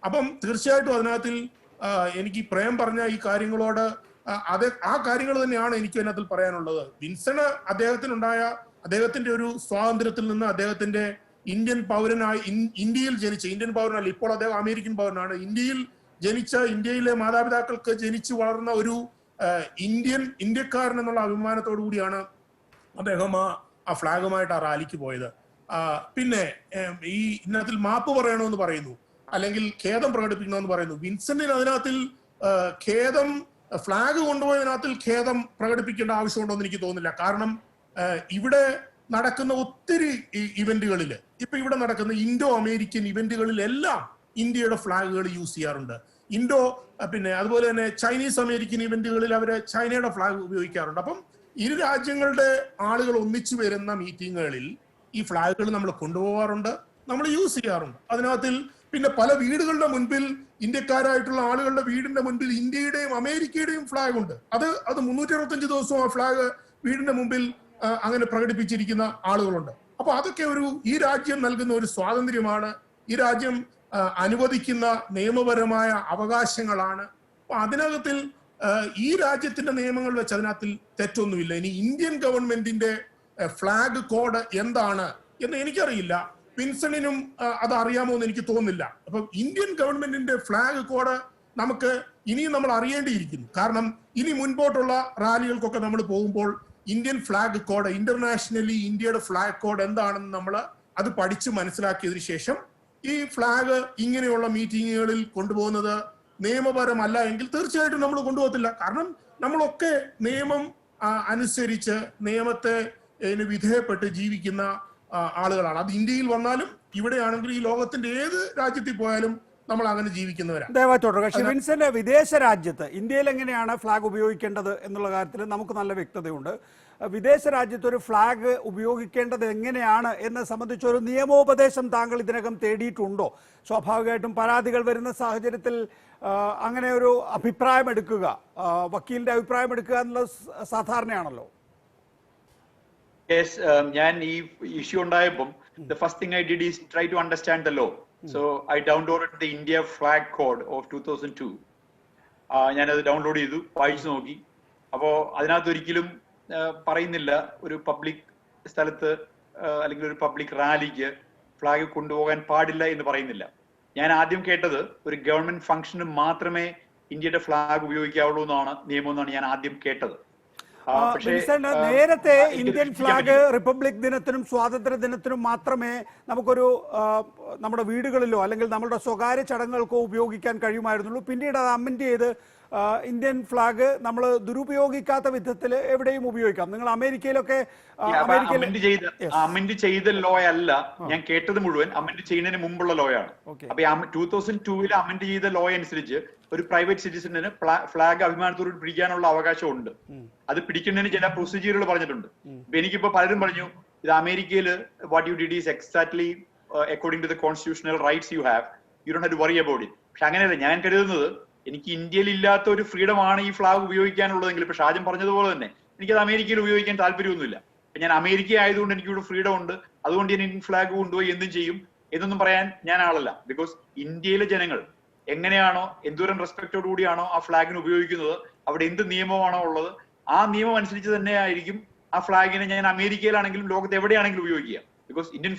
അപ്പം തീർച്ചയായിട്ടും അതിനകത്തിൽ എനിക്ക് പ്രേം പറഞ്ഞ ഈ കാര്യങ്ങളോട് ആ കാര്യങ്ങൾ തന്നെയാണ് എനിക്ക് അതിനകത്തിൽ പറയാനുള്ളത്. വിൻസെന്റ് അദ്ദേഹത്തിന്റെ ഒരു സ്വാതന്ത്ര്യത്തിൽ നിന്ന് അദ്ദേഹത്തിന്റെ ഇന്ത്യൻ പൗരനായി ഇന്ത്യയിൽ ജനിച്ച ഇന്ത്യൻ പൗരനല്ല, ഇപ്പോൾ അദ്ദേഹം അമേരിക്കൻ പൗരനാണ്. ഇന്ത്യയിൽ ജനിച്ച ഇന്ത്യയിലെ മാതാപിതാക്കൾക്ക് ജനിച്ചു വളർന്ന ഒരു ഇന്ത്യക്കാരൻ എന്നുള്ള അഭിമാനത്തോടു കൂടിയാണ് അദ്ദേഹം ആ ഫ്ലാഗുമായിട്ട് ആ റാലിക്ക് പോയത്. പിന്നെ ഈ ഇതിനകത്തിൽ മാപ്പ് പറയണമെന്ന് പറയുന്നു, അല്ലെങ്കിൽ ഖേദം പ്രകടിപ്പിക്കണമെന്ന് പറയുന്നു. വിൻസെന്റിന് അതിനകത്തിൽ ഫ്ലാഗ് കൊണ്ടുപോയതിനകത്തിൽ ഖേദം പ്രകടിപ്പിക്കേണ്ട ആവശ്യമുണ്ടോ എന്ന് എനിക്ക് തോന്നുന്നില്ല. കാരണം ഇവിടെ നടക്കുന്ന ഒത്തിരി ഇവന്റുകളിൽ, ഇപ്പൊ ഇവിടെ നടക്കുന്ന ഇൻഡോ അമേരിക്കൻ ഇവന്റുകളിലെല്ലാം ഇന്ത്യയുടെ ഫ്ലാഗുകൾ യൂസ് ചെയ്യാറുണ്ട്. പിന്നെ അതുപോലെ തന്നെ ചൈനീസ് അമേരിക്കൻ ഇവന്റുകളിൽ അവര് ചൈനയുടെ ഫ്ലാഗ് ഉപയോഗിക്കാറുണ്ട്. അപ്പം ഇരു രാജ്യങ്ങളുടെ ആളുകൾ ഒന്നിച്ചു വരുന്ന മീറ്റിങ്ങുകളിൽ ഈ ഫ്ലാഗുകൾ നമ്മൾ കൊണ്ടുപോകാറുണ്ട്, നമ്മൾ യൂസ് ചെയ്യാറുണ്ട്. അതിനകത്തിൽ പിന്നെ പല വീടുകളുടെ മുൻപിൽ, ഇന്ത്യക്കാരായിട്ടുള്ള ആളുകളുടെ വീടിന്റെ മുൻപിൽ ഇന്ത്യയുടെയും അമേരിക്കയുടെയും ഫ്ലാഗ് ഉണ്ട്. അത് 365 ദിവസവും ആ ഫ്ലാഗ് വീടിന്റെ മുമ്പിൽ അങ്ങനെ പ്രകടിപ്പിച്ചിരിക്കുന്ന ആളുകളുണ്ട്. അപ്പൊ അതൊക്കെ ഈ രാജ്യം നൽകുന്ന ഒരു സ്വാതന്ത്ര്യമാണ്, ഈ രാജ്യം അനുവദിക്കുന്ന നിയമപരമായ അവകാശങ്ങളാണ്. അപ്പൊ അതിനകത്തിൽ ഈ രാജ്യത്തിന്റെ നിയമങ്ങൾ വെച്ച് അതിനകത്തിൽ തെറ്റൊന്നുമില്ല. ഇനി ഇന്ത്യൻ ഗവൺമെന്റിന്റെ ഫ്ലാഗ് കോഡ് എന്താണ് എന്ന് എനിക്കറിയില്ല, വിൻസെന്റിനും അത് അറിയാമോ എന്ന് എനിക്ക് തോന്നുന്നില്ല. അപ്പൊ ഇന്ത്യൻ ഗവൺമെന്റിന്റെ ഫ്ലാഗ് കോഡ് നമുക്ക് ഇനിയും നമ്മൾ അറിയേണ്ടിയിരിക്കുന്നു. കാരണം ഇനി മുൻപോട്ടുള്ള റാലികൾക്കൊക്കെ നമ്മൾ പോകുമ്പോൾ ഇന്ത്യൻ ഫ്ലാഗ് കോഡ്, ഇന്റർനാഷണലി ഇന്ത്യയുടെ ഫ്ലാഗ് കോഡ് എന്താണെന്ന് നമ്മൾ അത് പഠിച്ച് മനസ്സിലാക്കിയതിനു ശേഷം ഈ ഫ്ലാഗ് ഇങ്ങനെയുള്ള മീറ്റിങ്ങുകളിൽ കൊണ്ടുപോകുന്നത് നിയമപരമല്ല എങ്കിൽ തീർച്ചയായിട്ടും നമ്മൾ കൊണ്ടുപോകത്തില്ല. കാരണം നമ്മളൊക്കെ നിയമം അനുസരിച്ച് നിയമത്തെ വിധേയപ്പെട്ട് ജീവിക്കുന്ന ആളുകളാണ്. അത് ഇന്ത്യയിൽ വന്നാലും ഇവിടെയാണെങ്കിലും ഈ ലോകത്തിന്റെ ഏത് രാജ്യത്തിൽ പോയാലും നമ്മൾ അങ്ങനെ ജീവിക്കുന്നവരാണ്. ദയവായി പക്ഷേ വിൻസെന്റ്, വിദേശ രാജ്യത്ത് ഇന്ത്യയിൽ എങ്ങനെയാണ് ഫ്ലാഗ് ഉപയോഗിക്കേണ്ടത് എന്നുള്ള കാര്യത്തിൽ നമുക്ക് നല്ല വ്യക്തതയുണ്ട്. വിദേശ രാജ്യത്ത് ഒരു ഫ്ലാഗ് ഉപയോഗിക്കേണ്ടത് എങ്ങനെയാണ് എന്ന് സംബന്ധിച്ചൊരു നിയമോപദേശം താങ്കൾ ഇതിനകം തേടിയിട്ടുണ്ടോ? സ്വാഭാവികമായിട്ടും പരാതികൾ വരുന്ന സാഹചര്യത്തിൽ അങ്ങനെ ഒരു അഭിപ്രായം എടുക്കുക, വക്കീലിന്റെ അഭിപ്രായം എടുക്കുക എന്നുള്ളത് സാധാരണയാണല്ലോ. ഞാൻ ഈ ഇഷ്യൂ ഉണ്ടായപ്പോൾ the first thing I did is try to understand the law. So I downloaded the India flag code of 2002. ഞാനത് ഡൗൺലോഡ് ചെയ്തു, വായിച്ചു നോക്കി. അപ്പോ അതിനകത്ത് ഒരിക്കലും പറയുന്നില്ല ഒരു പബ്ലിക് സ്ഥലത്ത് അല്ലെങ്കിൽ ഒരു പബ്ലിക് റാലിക്ക് ഫ്ലാഗ് കൊണ്ടുപോകാൻ പാടില്ല എന്ന് പറയുന്നില്ല. ഞാൻ ആദ്യം കേട്ടത് ഒരു ഗവൺമെന്റ് ഫംഗ്ഷന് മാത്രമേ ഇന്ത്യയുടെ ഫ്ലാഗ് ഉപയോഗിക്കാവുള്ളൂ എന്നാണ് നിയമം എന്നാണ് ഞാൻ ആദ്യം കേട്ടത്. നേരത്തെ ഇന്ത്യൻ ഫ്ലാഗ് റിപ്പബ്ലിക് ദിനത്തിനും സ്വാതന്ത്ര്യ ദിനത്തിനും മാത്രമേ നമുക്കൊരു നമ്മുടെ വീടുകളിലോ അല്ലെങ്കിൽ നമ്മുടെ സ്വകാര്യ ചടങ്ങുകൾക്കോ ഉപയോഗിക്കാൻ കഴിയുമായിരുന്നുള്ളൂ. പിന്നീട് അത് അമെൻഡ് ചെയ്ത് ഇന്ത്യൻ ഫ്ലാഗ് നമ്മൾ ദുരുപയോഗിക്കാത്ത വിധത്തിൽ എവിടെയും ഉപയോഗിക്കാം. നിങ്ങൾ അമേരിക്കയിലൊക്കെ അമെൻഡ് ചെയ്ത ലോ അല്ല ഞാൻ കേട്ടത്, മുഴുവൻ അമെൻഡ് ചെയ്യുന്നതിന് മുമ്പുള്ള ലോ ആണ്. അപ്പൊ 2002 അമെൻഡ് ചെയ്ത ലോ അനുസരിച്ച് ഒരു പ്രൈവറ്റ് സിറ്റിസണിന് ഫ്ലാഗ് അഭിമാനത്തോട് പിടിക്കാനുള്ള അവകാശമുണ്ട്. അത് പിടിക്കുന്നതിന് ചില പ്രൊസീജിയറുകൾ പറഞ്ഞിട്ടുണ്ട്. ഇപ്പൊ എനിക്കിപ്പോ പലരും പറഞ്ഞു ഇത് അമേരിക്കയിൽ what you did is exactly according to the constitutional rights you have, you don't have to worry about it. പക്ഷെ അങ്ങനെയല്ല. ഞാൻ കരുതുന്നത് എനിക്ക് ഇന്ത്യയിൽ ഇല്ലാത്ത ഒരു ഫ്രീഡം ആണ് ഈ ഫ്ലാഗ് ഉപയോഗിക്കാനുള്ളതെങ്കിൽ, ഇപ്പൊ ഷാജൻ പറഞ്ഞതുപോലെ തന്നെ എനിക്കത് അമേരിക്കയിൽ ഉപയോഗിക്കാൻ താല്പര്യമൊന്നുമില്ല. ഞാൻ അമേരിക്ക ആയതുകൊണ്ട് എനിക്കിവിടെ ഫ്രീഡം ഉണ്ട്, അതുകൊണ്ട് ഞാൻ ഇന്ത്യൻ ഫ്ലാഗ് കൊണ്ടുപോയി എന്തും ചെയ്യും എന്നൊന്നും പറയാൻ ഞാൻ ആളല്ല. ബിക്കോസ് ഇന്ത്യയിലെ ജനങ്ങൾ എങ്ങനെയാണോ, എന്തോരം റെസ്പെക്റ്റോട് കൂടിയാണോ ആ ഫ്ലാഗിന് ഉപയോഗിക്കുന്നത്, അവിടെ എന്ത് നിയമമാണോ ഉള്ളത്, ആ നിയമം അനുസരിച്ച് തന്നെ ആയിരിക്കും ആ ഫ്ലാഗിനെ ഞാൻ അമേരിക്കയിലാണെങ്കിലും ലോകത്ത് എവിടെയാണെങ്കിലും ഉപയോഗിക്കുക. ബിക്കോസ് ഇന്ത്യൻ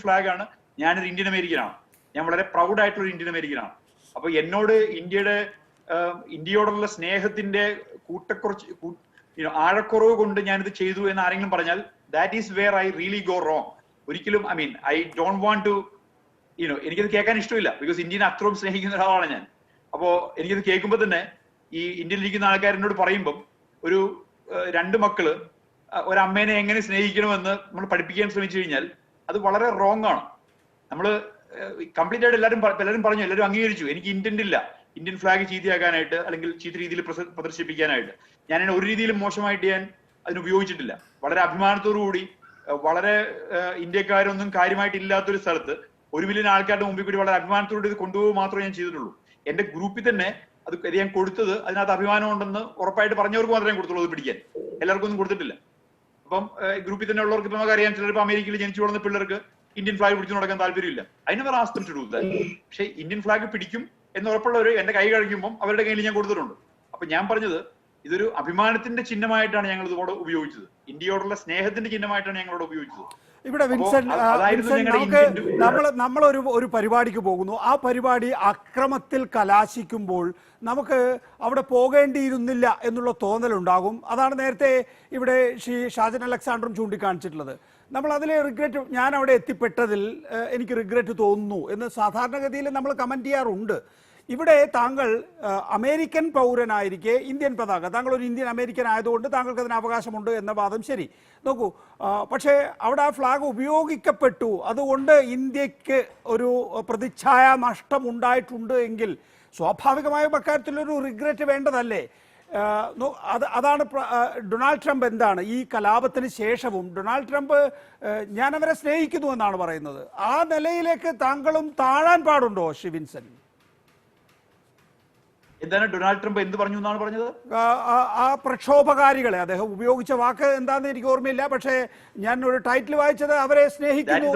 ഫ്ലാഗ് ആണ്. ഞാനൊരു ഇന്ത്യൻ അമേരിക്കനാണ്. ഞാൻ വളരെ പ്രൗഡ് ആയിട്ടുള്ള ഒരു ഇന്ത്യൻ അമേരിക്കനാണ്. അപ്പൊ എന്നോട് ഇന്ത്യയോടുള്ള സ്നേഹത്തിന്റെ ആഴക്കുറവ് കൊണ്ട് ഞാനിത് ചെയ്തു എന്ന് ആരെങ്കിലും പറഞ്ഞാൽ that is where I really go wrong. ഒരിക്കലും ഐ ഡോണ്ട് വാണ്ട് ടു എനിക്കത് കേൾക്കാൻ ഇഷ്ടമില്ല. ബിക്കോസ് ഇന്ത്യനെ അത്രയും സ്നേഹിക്കുന്ന ഒരാളാണ് ഞാൻ. അപ്പോ എനിക്കത് കേൾക്കുമ്പോൾ തന്നെ ഈ ഇന്ത്യയിൽ ഇരിക്കുന്ന ആൾക്കാരെന്നോട് പറയുമ്പം ഒരു 2 മക്കള് ഒരമ്മേനെ എങ്ങനെ സ്നേഹിക്കണമെന്ന് നമ്മൾ പഠിപ്പിക്കാൻ ശ്രമിച്ചു കഴിഞ്ഞാൽ അത് വളരെ റോങ് ആണ്. നമ്മള് കംപ്ലീറ്റ് ആയിട്ട് എല്ലാവരും പറഞ്ഞു, എല്ലാവരും അംഗീകരിച്ചു. എനിക്ക് ഇന്റന്റ് ഇല്ല ഇന്ത്യൻ ഫ്ലാഗ് ചീത്തയാക്കാനായിട്ട് അല്ലെങ്കിൽ ചീത്ത രീതിയിൽ പ്രദർശിപ്പിക്കാനായിട്ട്. ഞാൻ ഒരു രീതിയിലും മോശമായിട്ട് ഞാൻ അതിന് ഉപയോഗിച്ചിട്ടില്ല. വളരെ അഭിമാനത്തോടു കൂടി, വളരെ ഇന്ത്യക്കാരൊന്നും കാര്യമായിട്ട് ഇല്ലാത്തൊരു സ്ഥലത്ത് 1 മില്യൺ ആൾക്കാരുടെ മുമ്പിൽ കൂടി വളരെ അഭിമാനത്തോടെ ഇത് കൊണ്ടുപോകുക മാത്രമേ ഞാൻ ചെയ്തിട്ടുള്ളൂ. എന്റെ ഗ്രൂപ്പിൽ തന്നെ അത് ഞാൻ കൊടുത്തത് അതിനകത്ത് അഭിമാനം ഉണ്ടെന്ന് ഉറപ്പായിട്ട് പറഞ്ഞവർക്ക് മാത്രമേ കൊടുത്തുള്ളൂ. അത് പിടിക്കാൻ എല്ലാവർക്കും ഒന്നും കൊടുത്തിട്ടില്ല. അപ്പം ഗ്രൂപ്പിൽ തന്നെ ഉള്ളവർക്ക് ഇപ്പൊ നമുക്കറിയാം, ചിലപ്പോൾ അമേരിക്കയിൽ ജനിച്ചു വളർന്ന പിള്ളേർക്ക് ഇന്ത്യൻ ഫ്ലാഗ് പിടിച്ചു നടക്കാൻ താല്പര്യമില്ല. അതിന് ആസ്തം ടു ഡു ദാറ്റ്. പക്ഷെ ഇന്ത്യൻ ഫ്ലാഗ് പിടിക്കും എന്ന് ഉറപ്പുള്ളവർ എന്റെ കൈ കഴിക്കുമ്പോൾ അവരുടെ കയ്യിൽ ഞാൻ കൊടുത്തിട്ടുണ്ട്. അപ്പൊ ഞാൻ പറഞ്ഞത് ഇതൊരു അഭിമാനത്തിന്റെ ചിഹ്നമായിട്ടാണ് ഞങ്ങൾ ഇതോടെ ഉപയോഗിച്ചത്. ഇന്ത്യയോടുള്ള സ്നേഹത്തിന്റെ ചിഹ്നമായിട്ടാണ് ഞങ്ങളോട് ഉപയോഗിച്ചത്. ഇവിടെ വിൻസെന്റ് നമ്മൾ ഒരു പരിപാടിക്ക് പോകുന്നു. ആ പരിപാടി അക്രമത്തിൽ കലാശിക്കുമ്പോൾ നമുക്ക് അവിടെ പോകേണ്ടിയിരുന്നില്ല എന്നുള്ള തോന്നലുണ്ടാകും. അതാണ് നേരത്തെ ഇവിടെ ഷാജൻ അലക്സാണ്ടറും ചൂണ്ടിക്കാണിച്ചിട്ടുള്ളത്. നമ്മൾ അതിലെ റിഗ്രറ്റ്, ഞാൻ അവിടെ എത്തിപ്പെട്ടതിൽ എനിക്ക് റിഗ്രറ്റ് തോന്നുന്നു എന്ന് സാധാരണഗതിയിൽ നമ്മൾ കമന്റ് ചെയ്യാറുണ്ട്. ഇവിടെ താങ്കൾ അമേരിക്കൻ പൗരനായിരിക്കെ ഇന്ത്യൻ പതാക, താങ്കൾ ഒരു ഇന്ത്യൻ അമേരിക്കൻ ആയതുകൊണ്ട് താങ്കൾക്ക് അതിന് അവകാശമുണ്ട് എന്ന വാദം ശരി. നോക്കൂ, പക്ഷേ അവിടെ ആ ഫ്ലാഗ് ഉപയോഗിക്കപ്പെട്ടു, അതുകൊണ്ട് ഇന്ത്യക്ക് ഒരു പ്രതിച്ഛായ നഷ്ടം ഉണ്ടായിട്ടുണ്ട് എങ്കിൽ സ്വാഭാവികമായും അക്കാര്യത്തിലൊരു റിഗ്രറ്റ് വേണ്ടതല്ലേ? അതാണ് ഡൊണാൾഡ് ട്രംപ് എന്താണ് ഈ കലാപത്തിന് ശേഷവും ഡൊണാൾഡ് ട്രംപ് ഞാനവരെ സ്നേഹിക്കുന്നു എന്നാണ് പറയുന്നത്. ആ നിലയിലേക്ക് താങ്കളും താഴാൻ പാടുണ്ടോ ശ്രീ വിൻസെന്റ്? എന്താണ് ഡൊണാൾഡ് ട്രംപ് എന്ത് പറഞ്ഞു എന്നാണ് പറഞ്ഞത്? ആ പ്രക്ഷോഭകാരികളെ, അദ്ദേഹം ഉപയോഗിച്ച വാക്ക് എന്താണെന്ന് എനിക്ക് ഓർമ്മയില്ല, പക്ഷേ ഞാൻ ഒരു ടൈറ്റിൽ വായിച്ചത് അവരെ സ്നേഹിക്കുന്നു.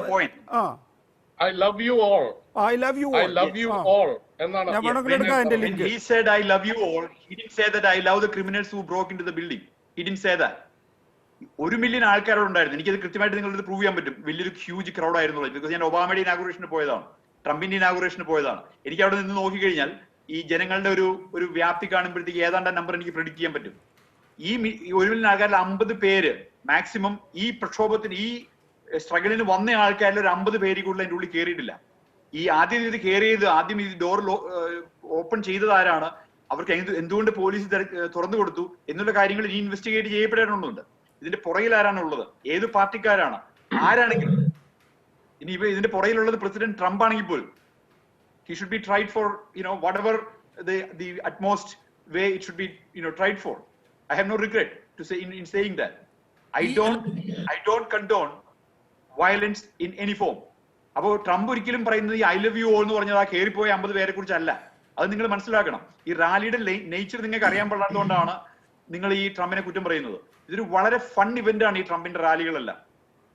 I love you all. I love you all. I love you all. എന്നാണ്. When he said I love you all, he didn't say that I love the criminals who broke into the building. He didn't say that. 1 million ആൾക്കാരുണ്ടായിരുന്നു. എനിക്കത് കൃത്യമായിട്ട് നിങ്ങളിത് പ്രൂവ് ചെയ്യാൻ പറ്റും. വലിയൊരു ഹ്യൂജ് ക്രൗഡ് ആയിരുന്നു. ബിക്കോസ് ഞാൻ ഒബാമയുടെ ഇനാഗുറേഷന് പോയതാണ്, ട്രംപിന്റെ ഇനാഗുറേഷന് പോയതാണ്. എനിക്ക് അവിടെ നിന്ന് നോക്കിക്കഴിഞ്ഞാൽ ഈ ജനങ്ങളുടെ ഒരു വ്യാപ്തി കാണുമ്പോഴത്തേക്ക് ഏതാണ്ട് നമ്പർ എനിക്ക് പ്രെഡിക്റ്റ് ചെയ്യാൻ പറ്റും. ഈ 1 മില്യൺ ആൾക്കാരിൽ 50 പേര് മാക്സിമം ഈ പ്രക്ഷോഭത്തിന്, ഈ സ്ട്രഗിളിന് വന്ന ആൾക്കാരിൽ ഒരു 50 പേര് കൂടുതൽ അതിന്റെ ഉള്ളിൽ കയറിയിട്ടില്ല. ഈ ആദ്യം ഇത് കയറിയത്, ആദ്യം ഈ ഡോർ ഓപ്പൺ ചെയ്തത് ആരാണ്, അവർക്ക് എന്തുകൊണ്ട് പോലീസ് തുറന്നു കൊടുത്തു എന്നുള്ള കാര്യങ്ങൾ ഇനി ഇൻവെസ്റ്റിഗേറ്റ് ചെയ്യപ്പെടേണ്ടതുണ്ട്. ഇതിന്റെ പുറകിൽ ആരാണുള്ളത്, ഏത് പാർട്ടിക്കാരാണ്, ആരാണെങ്കിലും. ഇനി ഇതിന്റെ പുറകിലുള്ളത് പ്രസിഡന്റ് ട്രംപ് ആണെങ്കിൽ പോലും he should be tried for whatever the utmost way it should be tried for. I have no regret to say in saying that. I don't condone violence in any form. അപ്പോ ട്രംപ് ഒരിക്കലും പറയുന്നത് ഈ ഐ ലവ് യു ഓൾ എന്ന് പറഞ്ഞത് ആ കയറിപ്പോയ 50 പേരെ കുറിച്ചല്ല. അത് നിങ്ങൾ മനസ്സിലാക്കണം. ഈ റാലിയുടെ നേച്ചർ നിങ്ങൾക്ക് അറിയാൻ പാടാത്തതുകൊണ്ടാണ് നിങ്ങൾ ഈ ട്രംപിനെ കുറ്റം പറയുന്നത്. ഇതൊരു വളരെ ഫൺ ഇവന്റ് ആണ് ഈ ട്രംപിന്റെ റാലികളെല്ലാം.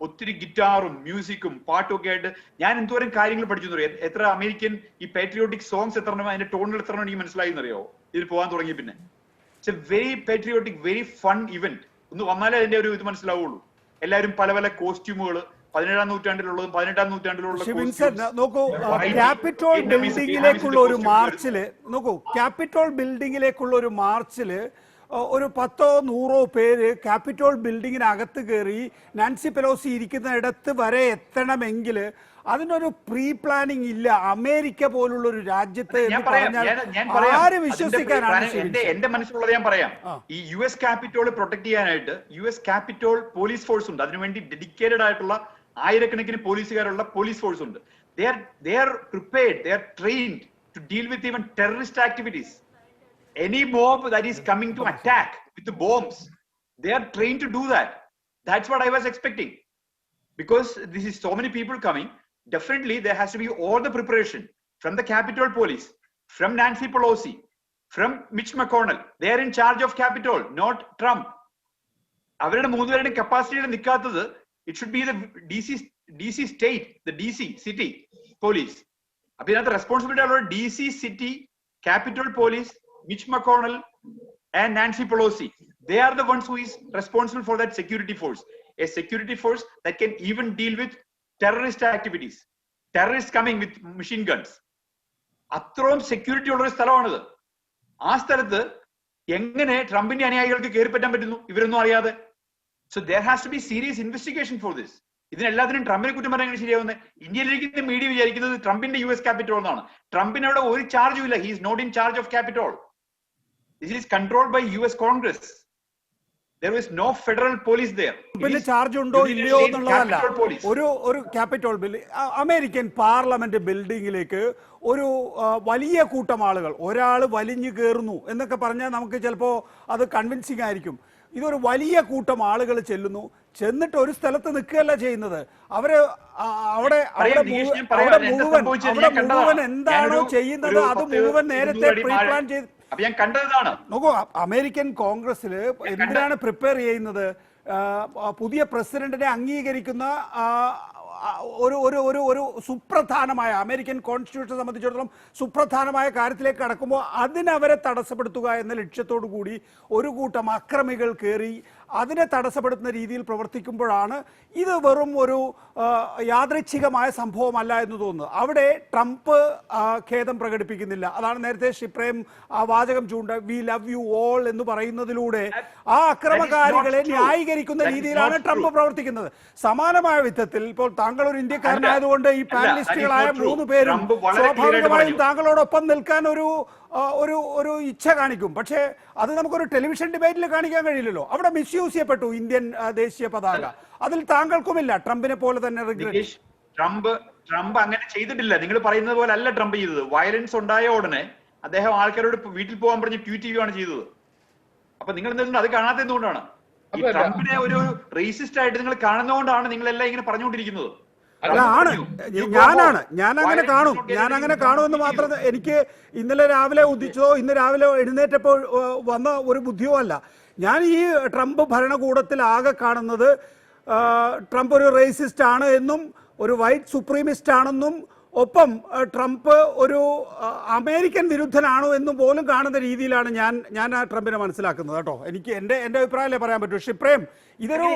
ഒത്തിരി ഗിറ്റാറും മ്യൂസിക്കും പാട്ടും ഒക്കെ ആയിട്ട് ഞാൻ എന്തോരം കാര്യങ്ങൾ പഠിച്ചു എന്നറിയോ. എത്ര അമേരിക്കൻ ഈ പാട്രിയോട്ടിക് സോങ്സ് എത്ര അതിന്റെ ടോണിൽ എത്ര എനിക്ക് മനസ്സിലായി എന്നറിയോ ഇതിൽ പോകാൻ തുടങ്ങി. പിന്നെ it's A very patriotic, very fun event. ഒന്ന് വന്നാലേ അതിന്റെ ഒരു ഇത് മനസ്സിലാവുള്ളൂ. എല്ലാവരും പല പല കോസ്റ്റ്യൂമുകൾ 17-ാം നൂറ്റാണ്ടിലുള്ളതും 18-ാം നൂറ്റാണ്ടിലുള്ള നോക്കൂ, ക്യാപിറ്റോൾ ബിൽഡിങ്ങിലേക്കുള്ള ഒരു മാർച്ചില് ക്യാപിറ്റോൾ ബിൽഡിങ്ങിലേക്കുള്ള ഒരു മാർച്ചില് ഒരു 10-100 പേര് ക്യാപിറ്റോൾ ബിൽഡിങ്ങിനകത്ത് കയറി നാൻസി പെലോസി ഇരിക്കുന്ന ഇടത്ത് വരെ എത്തണമെങ്കിൽ അതിനൊരു പ്രീ പ്ലാനിങ് ഇല്ല. അമേരിക്ക പോലുള്ള ഒരു രാജ്യത്ത് ആര് വിശ്വസിക്കാനാണ്? എന്റെ മനസ്സിലുള്ളത് ഞാൻ പറയാം. ഈ US ക്യാപിറ്റോൾ പ്രൊട്ടക്ട് ചെയ്യാനായിട്ട് US ക്യാപിറ്റോൾ പോലീസ് ഫോഴ്സ് ഉണ്ട്. അതിനുവേണ്ടി ഡെഡിക്കേറ്റഡ് ആയിട്ടുള്ള ആയിരക്കണക്കിന് പോലീസുകാരുള്ള പോലീസ് ഫോഴ്സ് ഉണ്ട്. they are prepared, they are trained to deal with even terrorist activities. Any mob that is coming to attack with the bombs, they are trained to do that. That's what I was expecting. Because this is so many people coming, definitely there has to be all the preparation from the Capitol Police, from Nancy Pelosi, from Mitch McConnell. They are in charge of Capitol, not Trump. അവരുടെ 3 പേരുടെ കപ്പാസിറ്റിയിൽ നിൽക്കാത്തത് it should be the D C state, the D C city police. അപ്പൊ ഇതിനകത്ത് റെസ്പോൺസിബിലിറ്റി ഉള്ള D C city capital police, Mitch McConnell and Nancy Pelosi. They are the ones who is responsible for that security force. A security force that can even deal with terrorist activities. Terrorists coming with machine guns. അത്രയും സെക്യൂരിറ്റി ഉള്ള ഒരു സ്ഥലമാണിത്. ആ സ്ഥലത്ത് എങ്ങനെ ട്രംപിന്റെ അനുയായികൾക്ക് കയറി പറ്റാൻ പറ്റുന്നു ഇവരൊന്നും അറിയാതെ? So there has to be serious investigation for this. ഇതിനെല്ലാത്തിനും ട്രംപിനെ കുറ്റം പറയാൻ ശരിയാവുന്നത്? ഇന്ത്യയിലിരിക്കുന്ന മീഡിയ വിചാരിക്കുന്നത് ട്രംപിന്റെ US ക്യാപിറ്റോൾ എന്നാണ്. ട്രംപിന് അവിടെ ഒരു ചാർജും ഇല്ല. He is not in charge of Capitol. This is controlled by US Congress. There is no federal police there. പിന്നെ ചാർജ് ഉണ്ടോ ഇല്ലയോ എന്നുള്ളതല്ല. ഒരു ക്യാപിറ്റോൾ അമേരിക്കൻ പാർലമെന്റ് ബിൽഡിംഗിലേക്ക് ഒരു വലിയ കൂട്ടം ആളുകൾ, ഒരാൾ വലിഞ്ഞു കയറുന്നു എന്നൊക്കെ പറഞ്ഞാൽ നമുക്ക് ചിലപ്പോൾ അത് കൺവിൻസിങ് ആയിരിക്കും. ഇതൊരു വലിയ കൂട്ടം ആളുകൾ ചെല്ലുന്നു, ചെന്നിട്ട് ഒരു സ്ഥലത്ത് നിൽക്കുകയല്ല ചെയ്യുന്നത്. അവര് അവിടെ മുഴുവൻ എന്താണോ ചെയ്യുന്നത് അത് മുഴുവൻ നേരത്തെ പ്രീ പ്ലാൻ ചെയ്ത്. അപ്പൊ ഞാൻ കണ്ടതാണ്. നോക്കൂ, അമേരിക്കൻ കോൺഗ്രസിൽ എന്തിനാണ് പ്രിപ്പയർ ചെയ്യുന്നത്? പുതിയ പ്രസിഡന്റിനെ അംഗീകരിക്കുന്ന ഒരു സുപ്രധാനമായ അമേരിക്കൻ കോൺസ്റ്റിറ്റ്യൂഷനെ സംബന്ധിച്ചിടത്തോളം സുപ്രധാനമായ കാര്യത്തിലേക്ക് കടക്കുമ്പോൾ അതിനവരെ തടസ്സപ്പെടുത്തുക എന്ന ലക്ഷ്യത്തോടു കൂടി ഒരു കൂട്ടം അക്രമികൾ കയറി അതിനെ തടസ്സപ്പെടുത്തുന്ന രീതിയിൽ പ്രവർത്തിക്കുമ്പോഴാണ് ഇത് വെറും ഒരു യാദൃച്ഛികമായ സംഭവമല്ല എന്ന് തോന്നുന്നത്. അവിടെ ട്രംപ് ഖേദം പ്രകടിപ്പിക്കുന്നില്ല. അതാണ് നേരത്തെ ഷിപ്രേം ആ വാചകം ചൂണ്ട വി ലവ് യു ഓൾ എന്ന് പറയുന്നതിലൂടെ ആ അക്രമകാരികളെ ന്യായീകരിക്കുന്ന രീതിയിലാണ് ട്രംപ് പ്രവർത്തിക്കുന്നത്. സമാനമായ വിധത്തിൽ ഇപ്പോൾ താങ്കൾ ഒരു ഇന്ത്യക്കാരനായതുകൊണ്ട് ഈ പാനലിസ്റ്റുകളായ 3 പേരും സ്വാഭാവികമായും താങ്കളോടൊപ്പം നിൽക്കാൻ ഒരു ഇച്ഛ കാണിക്കും. പക്ഷേ അത് നമുക്കൊരു ടെലിവിഷൻ ഡിബേറ്റിൽ കാണിക്കാൻ കഴിയില്ലല്ലോ. അവിടെ മിസ്യൂസ് ചെയ്യപ്പെട്ടു ഇന്ത്യൻ ദേശീയ പതാക. അതിൽ താങ്കൾക്കുമില്ല ട്രംപിനെ പോലെ തന്നെ ട്രംപ് അങ്ങനെ ചെയ്തിട്ടില്ല. നിങ്ങൾ പറയുന്നത് പോലെ അല്ല ട്രംപ് ചെയ്തത്. വയലൻസ് ഉണ്ടായ ഉടനെ അദ്ദേഹം ആൾക്കാരോട് വീട്ടിൽ പോകാൻ പറഞ്ഞ് ട്വീറ്റ് ചെയ്യുകയാണ് ചെയ്തത്. അപ്പൊ നിങ്ങൾ എന്തുകൊണ്ട് അത് കാണാത്ത എന്തുകൊണ്ടാണ്? ഈ ട്രംപിനെ ഒരു റേസിസ്റ്റ് ആയിട്ട് നിങ്ങൾ കാണുന്നതുകൊണ്ടാണ് നിങ്ങളെല്ലാം ഇങ്ങനെ പറഞ്ഞുകൊണ്ടിരിക്കുന്നത്. ഞാൻ അങ്ങനെ കാണുമെന്ന് മാത്രം എനിക്ക് ഇന്നലെ രാവിലെ ഉദിച്ചതോ ഇന്ന് രാവിലെ എഴുന്നേറ്റപ്പോൾ വന്ന ഒരു ബുദ്ധിയോ അല്ല. ഞാൻ ഈ ട്രംപ് ഭരണകൂടത്തിൽ ആകെ കാണുന്നത് ട്രംപ് ഒരു റേസിസ്റ്റ് ആണ് എന്നും ഒരു വൈറ്റ് സുപ്രീമിസ്റ്റ് ആണെന്നും ഒപ്പം ട്രംപ് ഒരു അമേരിക്കൻ വിരുദ്ധനാണോ എന്നും പോലും കാണുന്ന രീതിയിലാണ് ഞാൻ ആ ട്രംപിനെ മനസ്സിലാക്കുന്നത് കേട്ടോ. എനിക്ക് എന്റെ അഭിപ്രായമല്ലേ പറയാൻ പറ്റൂ. ഷിപ്രേം, ഇതൊരു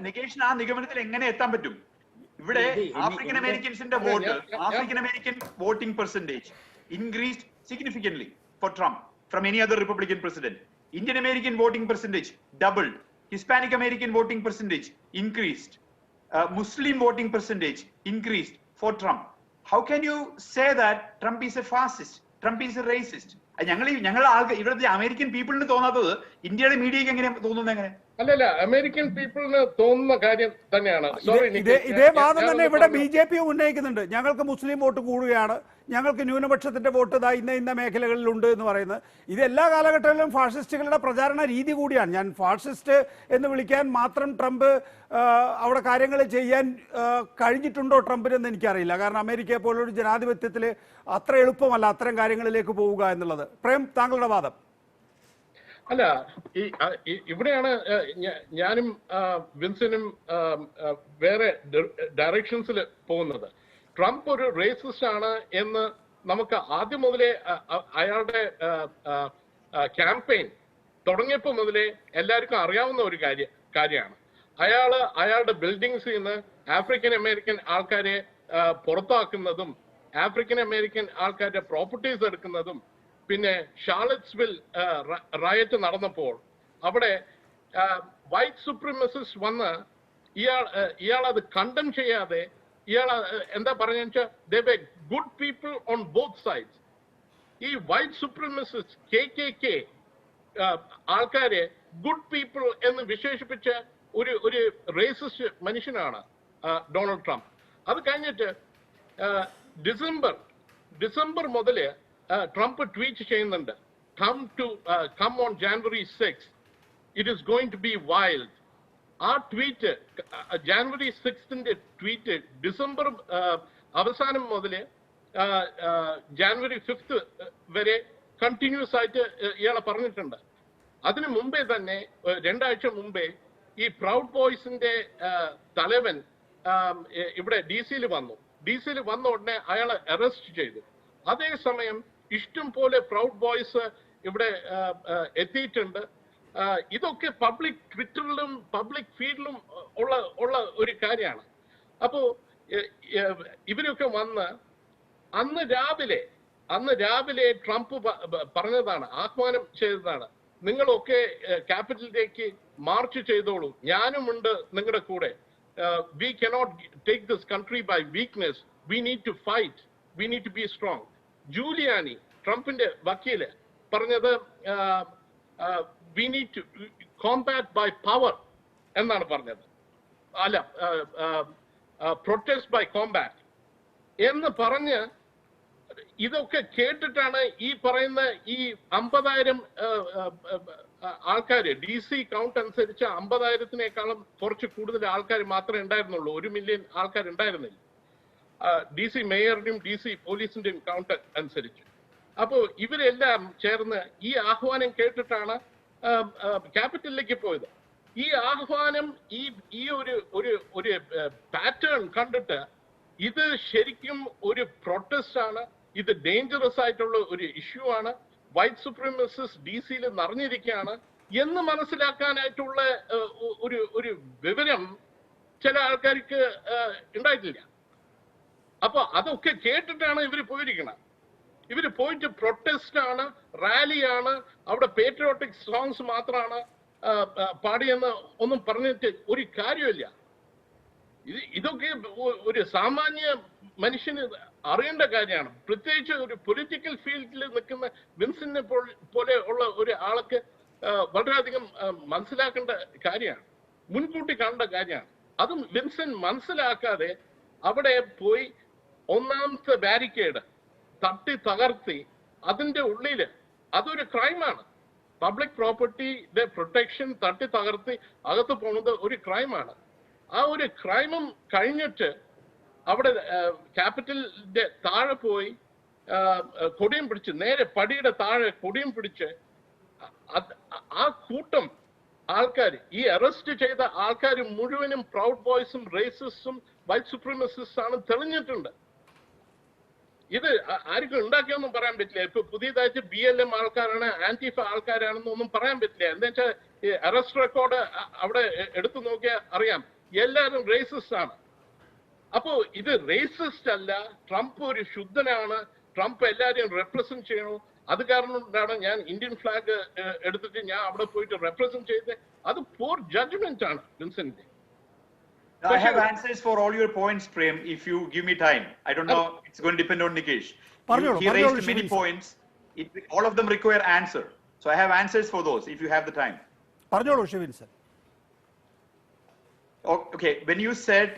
നികേഷിന് ആ നിഗമനത്തിൽ എങ്ങനെ എത്താൻ പറ്റും? ഇവിടെ ആഫ്രിക്കൻ അമേരിക്കൻസിന്റെ vote, African American voting percentage increased significantly for Trump from any other Republican president. Indian American voting percentage doubled. Hispanic American voting percentage increased. Muslim voting percentage increased for Trump. How can you say that Trump is a fascist? Trump is a racist? ഞങ്ങൾ ഇവിടുത്തെ അമേരിക്കൻ പീപ്പിളിന് തോന്നാത്തത് ഇന്ത്യയുടെ മീഡിയക്ക് എങ്ങനെ തോന്നുന്നത്? എങ്ങനെ അല്ലല്ല, അമേരിക്കൻ പീപ്പിളിന് തോന്നുന്ന കാര്യം തന്നെയാണ്. ഇതേ വാദം തന്നെ ഇവിടെ BJP ഉന്നയിക്കുന്നുണ്ട്. ഞങ്ങൾക്ക് മുസ്ലിം വോട്ട് കൂടുകയാണ്, ഞങ്ങൾക്ക് ന്യൂനപക്ഷത്തിന്റെ വോട്ട് ഇന്ന മേഖലകളിലുണ്ട് എന്ന് പറയുന്നത്. ഇത് എല്ലാ കാലഘട്ടങ്ങളിലും ഫാഷിസ്റ്റുകളുടെ പ്രചാരണ രീതി കൂടിയാണ്. ഞാൻ ഫാഷിസ്റ്റ് എന്ന് വിളിക്കാൻ മാത്രം ട്രംപ് അവിടെ കാര്യങ്ങൾ ചെയ്യാൻ കഴിഞ്ഞിട്ടുണ്ടോ ട്രംപിനെന്ന് എനിക്കറിയില്ല. കാരണം അമേരിക്കയെ പോലൊരു ജനാധിപത്യത്തിൽ അത്ര എളുപ്പമല്ല അത്തരം കാര്യങ്ങളിലേക്ക് പോവുക എന്നുള്ളത്. പ്രേം, താങ്കളുടെ വാദം? അല്ല, ഇവിടെയാണ് ഞാനും വിൻസനും വേറെ ഡയറക്ഷൻസിൽ പോകുന്നത്. ട്രംപ് ഒരു റേസിസ്റ്റ് ആണ് എന്ന് നമുക്ക് ആദ്യം മുതലേ അയാളുടെ ക്യാമ്പയിൻ തുടങ്ങിയപ്പോൾ മുതലേ എല്ലാവർക്കും അറിയാവുന്ന ഒരു കാര്യമാണ്. അയാളുടെ ബിൽഡിങ്സിൽ നിന്ന് ആഫ്രിക്കൻ അമേരിക്കൻ ആൾക്കാരെ പുറത്താക്കുന്നതും ആഫ്രിക്കൻ അമേരിക്കൻ ആൾക്കാരുടെ പ്രോപ്പർട്ടീസ് എടുക്കുന്നതും പിന്നെ ഷാർലറ്റ്സ്വിൽ റയറ്റ് നടന്നപ്പോൾ അവിടെ വൈറ്റ് സുപ്രീമസിസ്റ്റ് വന്ന് ഇയാൾ അത് കണ്ടം ചെയ്യാതെ ഇയാൾ എന്താ പറഞ്ഞ they were good people on both sides. ഈ വൈറ്റ് സുപ്രീമസിസ്റ്റ് KKK ആൾക്കാരെ ഗുഡ് പീപ്പിൾ എന്ന് വിശേഷിപ്പിച്ച ഒരു റേസിസ്റ്റ് മനുഷ്യനാണ് ഡൊണാൾഡ് ട്രംപ്. അത് കഴിഞ്ഞിട്ട് ഡിസംബർ മുതൽ ട്രംപ് ട്വീറ്റ് ചെയ്യുന്നുണ്ട്, come on January 6th, it is going to be wild. ആ tweet, January 6th tweet December അവസാനം മുതൽ January 5th വരെ കണ്ടിന്യൂസ് ആയിട്ട് ഇയാളെ പറഞ്ഞിട്ടുണ്ട്. അതിനു മുമ്പേ തന്നെ 2 ആഴ്ച മുമ്പേ ഈ പ്രൗഡ് ബോയ്സിന്റെ തലവൻ ഇവിടെ DC-യിൽ വന്നു. DC-യിൽ വന്ന ഉടനെ അയാളെ അറസ്റ്റ് ചെയ്തു. അതേസമയം ഇഷ്ടം പോലെ പ്രൗഡ് ബോയ്സ് ഇവിടെ എത്തിയിട്ടുണ്ട്. ഇതൊക്കെ പബ്ലിക് ട്വിറ്ററിലും പബ്ലിക് ഫീഡിലും ഉള്ള ഒരു കാര്യമാണ്. അപ്പോ ഇവരൊക്കെ വന്ന് അന്ന് രാവിലെ ട്രംപ് പറഞ്ഞതാണ്, ആഹ്വാനം ചെയ്തതാണ്, നിങ്ങളൊക്കെ ക്യാപിറ്റലിലേക്ക് മാർച്ച് ചെയ്തോളൂ, ഞാനുമുണ്ട് നിങ്ങളുടെ കൂടെ. We cannot take this country by weakness. We need to fight. We need to be strong. ജൂലിയാനി, ട്രംപിന്റെ വക്കീല്, പറഞ്ഞത് we need to combat by power എന്നാണ് പറഞ്ഞത്. അല്ല, protest by combat എന്ന് പറഞ്ഞ് ഇതൊക്കെ കേട്ടിട്ടാണ് ഈ പറയുന്ന ഈ 50,000 ആൾക്കാര്, DC കൗണ്ട് അനുസരിച്ച് 50,000-നേക്കാളും കുറച്ച് കൂടുതൽ ആൾക്കാർ മാത്രമേ ഉണ്ടായിരുന്നുള്ളൂ. 1 മില്യൺ ആൾക്കാർ ഉണ്ടായിരുന്നില്ല DC മേയറുടെയും DC പോലീസിന്റെയും കൗണ്ട് അനുസരിച്ച്. അപ്പോൾ ഇവരെല്ലാം ചേർന്ന് ഈ ആഹ്വാനം കേട്ടിട്ടാണ് ക്യാപിറ്റലിലേക്ക് പോയത്. ഈ ആഹ്വാനം ഈ ഒരു പാറ്റേൺ കണ്ടിട്ട് ഇത് ശരിക്കും ഒരു പ്രൊട്ടസ്റ്റ് ആണ്, ഇത് ഡേഞ്ചറസ് ആയിട്ടുള്ള ഒരു ഇഷ്യൂ ആണ്, വൈറ്റ് സുപ്രീമസിസ്റ്റ് DC-യിൽ നിറഞ്ഞിരിക്കുകയാണ് എന്ന് മനസ്സിലാക്കാനായിട്ടുള്ള ഒരു വിവരം ചില ആൾക്കാർക്ക് ഉണ്ടായിട്ടില്ല. അപ്പൊ അതൊക്കെ കേട്ടിട്ടാണ് ഇവർ പോയിരിക്കുന്നത്. ഇവര് പോയിട്ട് പ്രൊട്ടസ്റ്റ് ആണ്, റാലിയാണ്, അവിടെ പേട്രിയോട്ടിക് സോങ്സ് മാത്രമാണ് പാടിയെന്ന് ഒന്നും പറഞ്ഞിട്ട് ഒരു കാര്യമില്ല. ഇതൊക്കെ ഒരു സാമാന്യ മനുഷ്യന് അറിയേണ്ട കാര്യമാണ്. പ്രത്യേകിച്ച് ഒരു പൊളിറ്റിക്കൽ ഫീൽഡിൽ നിൽക്കുന്ന വിൻസെന്റിനെ പോലെ ഉള്ള ഒരു ആൾക്ക് വളരെയധികം മനസ്സിലാക്കേണ്ട കാര്യമാണ്, മുൻകൂട്ടി കാണേണ്ട കാര്യമാണ്. അതും വിൻസെന്റ് മനസ്സിലാക്കാതെ അവിടെ പോയി ഒന്നാമത്തെ ബാരിക്കേഡ് തട്ടി തകർത്തി അതിന്റെ ഉള്ളില്, അതൊരു ക്രൈമാണ്. പബ്ലിക് പ്രോപ്പർട്ടിയുടെ പ്രൊട്ടക്ഷൻ തട്ടി തകർത്തി അകത്ത് പോകുന്നത് ഒരു ക്രൈമാണ്. ആ ഒരു ക്രൈമും കഴിഞ്ഞിട്ട് അവിടെ ക്യാപിറ്റലിന്റെ താഴെ പോയി കൊടിയും പിടിച്ച്, നേരെ പടിയുടെ താഴെ കൊടിയും പിടിച്ച് ആ കൂട്ടം ആൾക്കാർ, ഈ അറസ്റ്റ് ചെയ്ത ആൾക്കാർ മുഴുവനും പ്രൗഡ് ബോയ്സും റേസിസ്റ്റും വൈറ്റ് സുപ്രീമസിസ്റ്റ് ആണ് തെളിഞ്ഞിട്ടുണ്ട്. ഇത് ആർക്കും ഉണ്ടാക്കിയൊന്നും പറയാൻ പറ്റില്ല. ഇപ്പൊ പുതിയതായിട്ട് BLM ആൾക്കാരാണ്, ആന്റിഫ ആൾക്കാരാണെന്നൊന്നും പറയാൻ പറ്റില്ല. എന്താ വെച്ചാൽ അറസ്റ്റ് റെക്കോർഡ് അവിടെ എടുത്തു നോക്കിയാൽ അറിയാം, എല്ലാവരും റേസിസ്റ്റ് ആണ്. അപ്പോ ഇത് റേസിസ്റ്റ് അല്ല, ട്രംപ് ഒരു ശുദ്ധനാണ്, ട്രംപ് എല്ലാരെയും റെപ്രസെന്റ് ചെയ്യണു. അത് കാരണമാണ് ഞാൻ ഇന്ത്യൻ ഫ്ലാഗ് എടുത്തിട്ട് ഞാൻ അവിടെ പോയിട്ട് റെപ്രസെന്റ് ചെയ്ത്. അത് പോർ ജഡ്ജ്മെന്റ് ആണ് Vincent. I have answers for all your points, Prem, if you give me time. I don't know, it's going to depend on Nikesh. He raised many points. All of them require answer. So I have answers for those, if you have the time. പറഞ്ഞോളൂ Shivin sir. Okay, when you said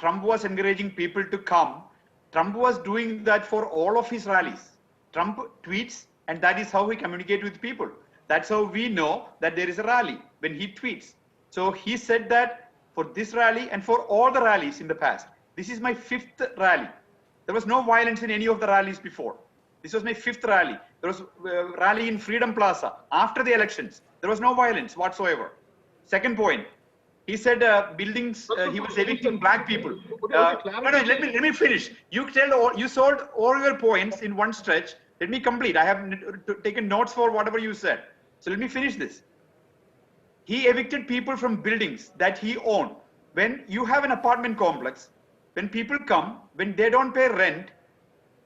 Trump was encouraging people to come, Trump was doing that for all of his rallies. Trump tweets, and that is how he communicates with people. That's how we know that there is a rally, when he tweets. So he said that for this rally and for all the rallies in the past. This is my 5th rally. There was no violence in any of the rallies before. This was my 5th rally. There was a rally in Freedom Plaza after the elections. There was no violence whatsoever. Second point, he said buildings, he was evicting black people. No, let me finish. You sold all your points in one stretch. Let me complete. I have taken notes for whatever you said. So let me finish this. He evicted people from buildings that he owned. When you have an apartment complex, when people come, when they don't pay rent,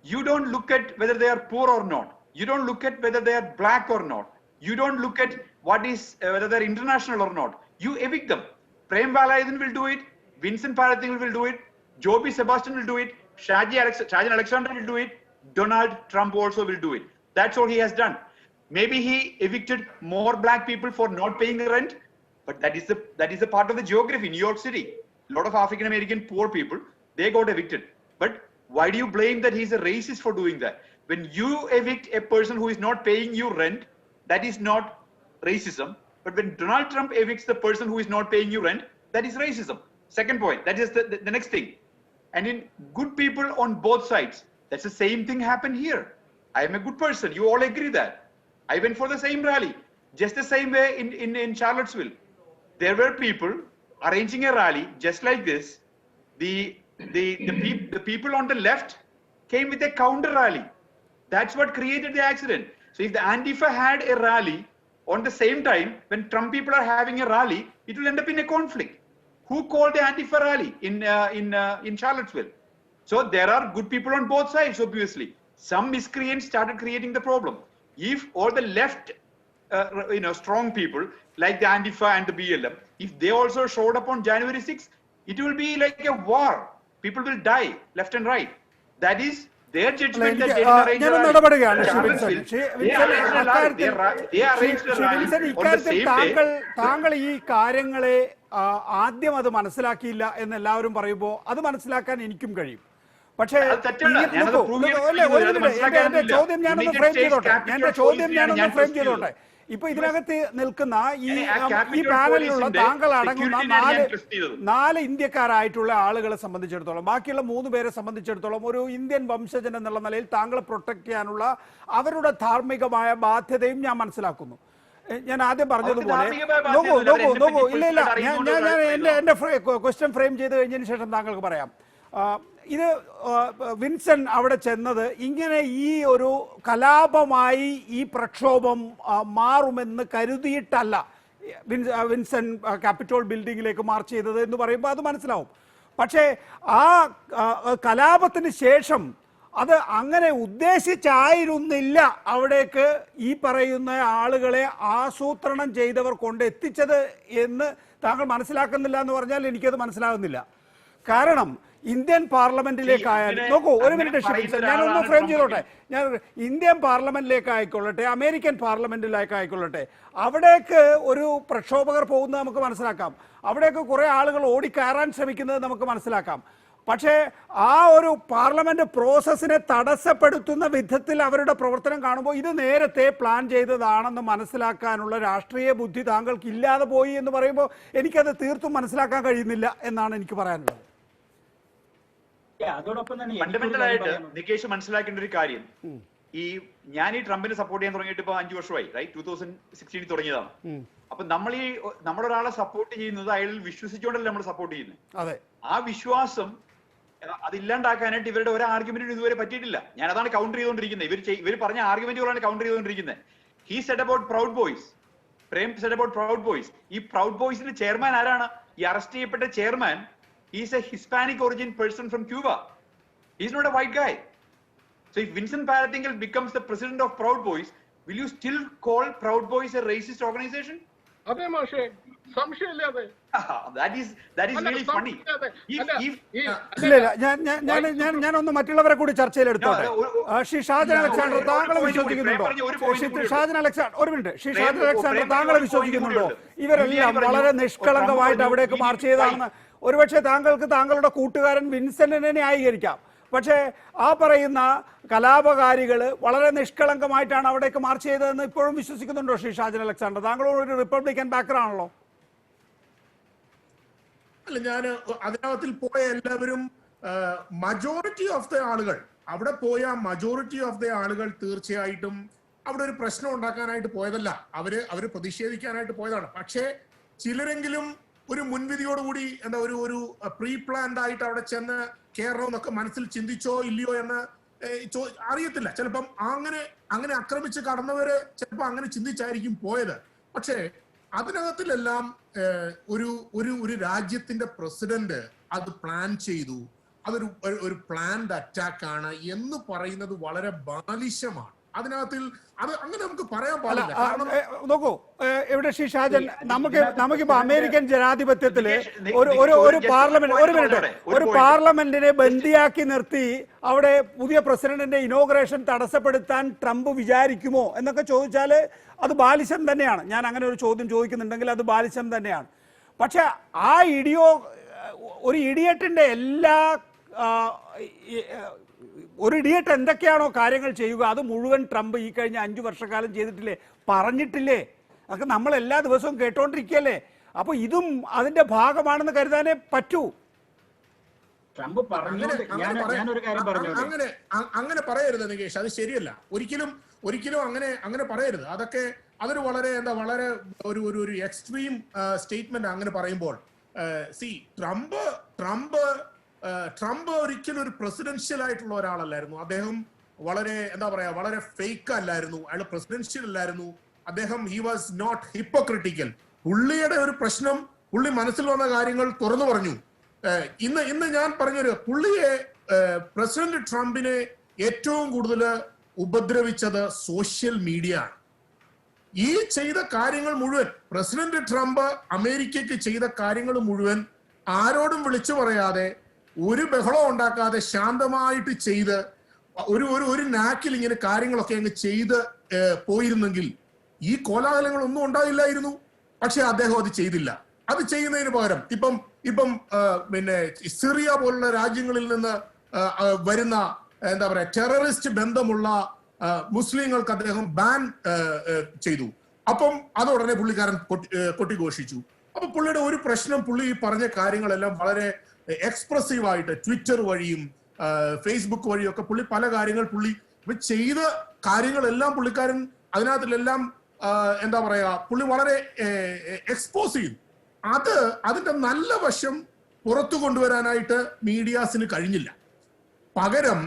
you don't look at whether they are poor or not. You don't look at whether they are black or not. You don't look at whether they're international or not. You evict them. Prem Valayathan will do it. Vincent Parathingal will do it. Joby Sebastian will do it. Shajan Alexander will do it. Donald Trump also will do it. That's all he has done. Maybe he evicted more black people for not paying rent, but that is a part of the geography. New York City, a lot of African American poor people, they got evicted. But why do you blame that he's a racist for doing that? When you evict a person who is not paying you rent, that is not racism. But when Donald Trump evicts the person who is not paying you rent, that is racism. Second point, that is the next thing. And in good people on both sides, that's the same thing happened here. I am a good person. You all agree that. I went for the same rally. Just the same way in Charlottesville, there were people arranging a rally just like this. The people on the left came with a counter rally. That's what created the accident. So if the Antifa had a rally on the same time when Trump people are having a rally, it will end up in a conflict. Who called the Antifa rally in Charlottesville? So there are good people on both sides, obviously. Some miscreants started creating the problem. If all the left, strong people like the Antifa and the BLM, if they also showed up on January 6th, it will be like a war. People will die left and right. That is their judgment that they arranged the rally. ഇടപെടുകയാണ് Shri Charlottesville, Vinson. they arranged the rally. They arranged the rally on the ഇക്കാര്യത്തിൽ same day. താങ്കൾ ഈ കാര്യങ്ങളെ ആദ്യം അത് മനസ്സിലാക്കിയില്ല എന്ന് എല്ലാവരും പറയുമ്പോൾ അത് മനസ്സിലാക്കാൻ എനിക്കും കഴിയും. പക്ഷേ എന്റെ ചോദ്യം ഞാനൊന്ന് ഫ്രെയിം ചെയ്തോട്ടെ. ഇപ്പൊ ഇതിനകത്ത് നിൽക്കുന്ന ഈ പാനലിലുള്ള താങ്കൾ അടങ്ങുന്ന നാല് ഇന്ത്യക്കാരായിട്ടുള്ള ആളുകളെ സംബന്ധിച്ചിടത്തോളം, ബാക്കിയുള്ള 3 പേരെ സംബന്ധിച്ചിടത്തോളം ഒരു ഇന്ത്യൻ വംശജൻ എന്നുള്ള നിലയിൽ താങ്കളെ പ്രൊട്ടക്ട് ചെയ്യാനുള്ള അവരുടെ ധാർമ്മികമായ ബാധ്യതയും ഞാൻ മനസ്സിലാക്കുന്നു. ഞാൻ ആദ്യം പറഞ്ഞതുപോലെ നോക്കൂ ഇല്ല ഞാൻ എന്റെ ക്വസ്റ്റ്യൻ ഫ്രെയിം ചെയ്ത് കഴിഞ്ഞതിന് ശേഷം താങ്കൾക്ക് പറയാം. ഇത് വിൻസൻ അവിടെ ചെന്നത് ഇങ്ങനെ ഈ ഒരു കലാപമായി ഈ പ്രക്ഷോഭം മാറുമെന്ന് കരുതിയിട്ടല്ല വിൻസൻ ക്യാപിറ്റോൾ ബിൽഡിങ്ങിലേക്ക് മാർച്ച് ചെയ്തത് എന്ന് പറയുമ്പോൾ അത് മനസ്സിലാവും. പക്ഷേ ആ കലാപത്തിന് ശേഷം അത് അങ്ങനെ ഉദ്ദേശിച്ചായിരുന്നില്ല അവിടേക്ക് ഈ പറയുന്ന ആളുകളെ ആസൂത്രണം ചെയ്തവർ കൊണ്ട് എത്തിച്ചത് എന്ന് താങ്കൾ മനസ്സിലാക്കുന്നില്ല എന്ന് പറഞ്ഞാൽ എനിക്കത് മനസ്സിലാകുന്നില്ല. കാരണം ഇന്ത്യൻ പാർലമെന്റിലേക്കായാലും നോക്കൂ, ഒരു മിനിറ്റ് ഞാനൊന്ന് ഫ്രെയിം ചെയ്തോട്ടെ. ഞാൻ ഇന്ത്യൻ പാർലമെന്റിലേക്ക് ആയിക്കൊള്ളട്ടെ, അമേരിക്കൻ പാർലമെന്റിലേക്ക് ആയിക്കൊള്ളട്ടെ, അവിടേക്ക് ഒരു പ്രക്ഷോഭകർ പോകുന്നത് നമുക്ക് മനസ്സിലാക്കാം. അവിടേക്ക് കുറെ ആളുകൾ ഓടിക്കയറാൻ ശ്രമിക്കുന്നത് നമുക്ക് മനസ്സിലാക്കാം. പക്ഷേ ആ ഒരു പാർലമെന്റ് പ്രോസസ്സിനെ തടസ്സപ്പെടുത്തുന്ന വിധത്തിൽ അവരുടെ പ്രവർത്തനം കാണുമ്പോൾ ഇത് നേരത്തെ പ്ലാൻ ചെയ്തതാണെന്ന് മനസ്സിലാക്കാനുള്ള രാഷ്ട്രീയ ബുദ്ധി താങ്കൾക്ക് ഇല്ലാതെ പോയി എന്ന് പറയുമ്പോൾ എനിക്കത് തീർത്തും മനസ്സിലാക്കാൻ കഴിയുന്നില്ല എന്നാണ് എനിക്ക് പറയാനുള്ളത്. ഫണ്ടമെന്റൽ ആയിട്ട് നികേഷ് മനസ്സിലാക്കേണ്ട ഒരു കാര്യം, ഞാൻ ഈ ട്രംപിനെ സപ്പോർട്ട് ചെയ്യാൻ തുടങ്ങിയിട്ട് ഇപ്പൊ 5 വർഷമായി, റൈറ്റ്? 2016 തുടങ്ങിയതാണ്. അപ്പൊ നമ്മളൊരാളെ സപ്പോർട്ട് ചെയ്യുന്നത് അയാൾ വിശ്വസിച്ചുകൊണ്ടല്ലേ നമ്മൾ സപ്പോർട്ട് ചെയ്യുന്നത്. ആ വിശ്വാസം അതില്ലാണ്ടാക്കാനായിട്ട് ഇവരുടെ ഒരു ആർഗ്യുമെന്റിനും ഇതുവരെ പറ്റിയിട്ടില്ല. ഞാൻ അതാണ് കൗണ്ടർ ചെയ്തുകൊണ്ടിരിക്കുന്നത്. ഇവർ പറഞ്ഞ ആർഗ്യുമെന്റുകളാണ് കൗണ്ടർ ചെയ്തുകൊണ്ടിരിക്കുന്നത്. He said about proud boys, Prem said about proud boys. ഈ പ്രൗഡ് ബോയ്സിന്റെ ചെയർമാൻ ആരാണ്? ഈ അറസ്റ്റ് ചെയ്യപ്പെട്ട chairman is a Hispanic origin person from Cuba. He's not a white guy. So if Vincent Paratingal becomes the president of Proud Boys, will you still call Proud Boys a racist organization? അതെ മാഷേ, സംശയമില്ലാതെ. That is really funny. ഞാനൊന്ന് മറ്റുള്ളവരെ കൂടി ചർച്ചയിൽ എടുത്തോട്ടെ. ശ്രീ ഷാജൻ അലക്സാണ്ടർ, താങ്കളെ വിശ്വസിക്കുന്നുണ്ടോ? ഷാജൻ അലക്സാണ്ടർ, ഒരു മിനിറ്റ്. ശ്രീ ഷാജൻ അലക്സാണ്ടർ, താങ്കളെ വിശ്വസിക്കുന്നുണ്ടോ ഇവരെല്ലാം വളരെ നിഷ്കളങ്കമായിട്ട് അവിടേക്ക് മാർച്ച് ചെയ്തതാണെന്ന്? ഒരുപക്ഷെ താങ്കൾക്ക് താങ്കളുടെ കൂട്ടുകാരൻ വിൻസെന്റിനെ ന്യായീകരിക്കാം. പക്ഷേ ആ പറയുന്ന കലാപകാരികൾ വളരെ നിഷ്കളങ്കമായിട്ടാണ് അവിടേക്ക് മാർച്ച് ചെയ്തതെന്ന് ഇപ്പോഴും വിശ്വസിക്കുന്നുണ്ടോ ശ്രീ ഷാജൻ അലക്സാണ്ടർ? താങ്കളോട് ഒരു റിപ്പബ്ലിക്കൻ ബാക്കർ ആണല്ലോ. അല്ല, ഞാൻ അതിനകത്തിൽ പോയ എല്ലാവരും മജോറിറ്റി ഓഫ് ദ ആളുകൾ, അവിടെ പോയ മജോറിറ്റി ഓഫ് ദ ആളുകൾ തീർച്ചയായിട്ടും അവിടെ ഒരു പ്രശ്നം ഉണ്ടാക്കാനായിട്ട് പോയതല്ല. അവര് പ്രതിഷേധിക്കാനായിട്ട് പോയതാണ്. പക്ഷേ ചിലരെങ്കിലും ഒരു മുൻവിധിയോടുകൂടി ഒരു പ്രീ പ്ലാൻഡ് ആയിട്ട് അവിടെ ചെന്ന് കയറണമെന്നൊക്കെ മനസ്സിൽ ചിന്തിച്ചോ ഇല്ലയോ എന്ന് അറിയത്തില്ല. ചിലപ്പം അങ്ങനെ ആക്രമിച്ച് കടന്നവര് ചിലപ്പോൾ അങ്ങനെ ചിന്തിച്ചായിരിക്കും പോയത്. പക്ഷേ അതിനകത്തിലെല്ലാം ഒരു രാജ്യത്തിന്റെ പ്രസിഡന്റ് അത് പ്ലാൻ ചെയ്തു, അതൊരു പ്ലാൻഡ് അറ്റാക്ക് ആണ് എന്ന് പറയുന്നത് വളരെ ബാലിശമാണ്. അതിനകത്തിൽ അത് അങ്ങനെ നമുക്ക് പറയാൻ പാടില്ല. നോക്കൂ, ഇവിടെ ശ്രീ ഷാജൻ, നമുക്കിപ്പോ അമേരിക്കൻ ജനാധിപത്യത്തില് ഒരു പാർലമെന്റിനെ ബന്ദിയാക്കി നിർത്തി അവിടെ പുതിയ പ്രസിഡന്റിന്റെ ഇനോഗ്രേഷൻ തടസ്സപ്പെടുത്താൻ ട്രംപ് വിചാരിക്കുമോ എന്നൊക്കെ ചോദിച്ചാൽ അത് ബാലിശം തന്നെയാണ്. ഞാൻ അങ്ങനെ ഒരു ചോദ്യം ചോദിക്കുന്നുണ്ടെങ്കിൽ അത് ബാലിശം തന്നെയാണ്. പക്ഷെ ആ ഒരു ഇഡിയറ്റിന്റെ എല്ലാ ഒരു ഇഡിയറ്റ് എന്തൊക്കെയാണോ കാര്യങ്ങൾ ചെയ്യുക അത് മുഴുവൻ ട്രംപ് ഈ കഴിഞ്ഞ 5 വർഷക്കാലം ചെയ്തിട്ടില്ലേ, പറഞ്ഞിട്ടില്ലേ? അതൊക്കെ നമ്മൾ എല്ലാ ദിവസവും കേട്ടോണ്ടിരിക്കുകയല്ലേ. അപ്പൊ ഇതും അതിന്റെ ഭാഗമാണെന്ന് കരുതാനേ പറ്റൂ. ട്രംപ് അങ്ങനെ പറയരുത് നികേഷ്, അത് ശരിയല്ല. ഒരിക്കലും അങ്ങനെ പറയരുത്. അതൊക്കെ അതൊരു വളരെ വളരെ ഒരു എക്സ്ട്രീം സ്റ്റേറ്റ്മെന്റ് അങ്ങനെ പറയുമ്പോൾ ട്രംപ് ഒരിക്കലും ഒരു പ്രസിഡൻഷ്യൽ ആയിട്ടുള്ള ഒരാളല്ലായിരുന്നു. അദ്ദേഹം വളരെ ഫേക്ക് അല്ലായിരുന്നു. അയാൾ പ്രസിഡൻഷ്യൽ അല്ലായിരുന്നു. അദ്ദേഹം ഹി വാസ് നോട്ട് ഹിപ്പോക്രിറ്റിക്കൽ. പുള്ളിയുടെ ഒരു പ്രശ്നം, പുള്ളി മനസ്സിൽ വന്ന കാര്യങ്ങൾ തുറന്നു പറഞ്ഞു. ഇന്ന് ഞാൻ പറഞ്ഞൊരു പുള്ളിയെ പ്രസിഡന്റ് ട്രംപിനെ ഏറ്റവും കൂടുതൽ ഉപദ്രവിച്ചത് സോഷ്യൽ മീഡിയ ആണ്. ഈ ചെയ്ത കാര്യങ്ങൾ മുഴുവൻ പ്രസിഡന്റ് ട്രംപ് അമേരിക്കയ്ക്ക് ചെയ്ത കാര്യങ്ങൾ മുഴുവൻ ആരോടും വിളിച്ചു പറയാതെ, ഒരു ബഹളം ഉണ്ടാക്കാതെ ശാന്തമായിട്ട് ചെയ്ത് ഒരു നാക്കിൽ ഇങ്ങനെ കാര്യങ്ങളൊക്കെ അങ്ങ് ചെയ്ത് പോയിരുന്നെങ്കിൽ ഈ കോലാഹലങ്ങളൊന്നും ഉണ്ടായില്ലായിരുന്നു. പക്ഷെ അദ്ദേഹം അത് ചെയ്തില്ല. അത് ചെയ്യുന്നതിന് പകരം ഇപ്പം പിന്നെ സിറിയ പോലുള്ള രാജ്യങ്ങളിൽ നിന്ന് വരുന്ന ടെററിസ്റ്റ് ബന്ധമുള്ള മുസ്ലിങ്ങൾക്ക് അദ്ദേഹം ബാൻ ചെയ്തു. അപ്പം അതുടനെ പുള്ളിക്കാരൻ കൊട്ടിഘോഷിച്ചു. അപ്പൊ പുള്ളിയുടെ ഒരു പ്രശ്നം, പുള്ളി ഈ പറഞ്ഞ കാര്യങ്ങളെല്ലാം വളരെ എക്സ്പ്രസീവ് ആയിട്ട് ട്വിറ്റർ വഴിയും ഫേസ്ബുക്ക് വഴിയും ഒക്കെ പുള്ളി പല കാര്യങ്ങൾ ചെയ്ത കാര്യങ്ങളെല്ലാം പുള്ളിക്കാരൻ അതിനകത്തിലെല്ലാം പുള്ളി വളരെ എക്സ്പോസ് ചെയ്തു. അതിന്റെ നല്ല വശം പുറത്തു കൊണ്ടുവരാനായിട്ട് മീഡിയാസിന് കഴിഞ്ഞില്ല. പകരം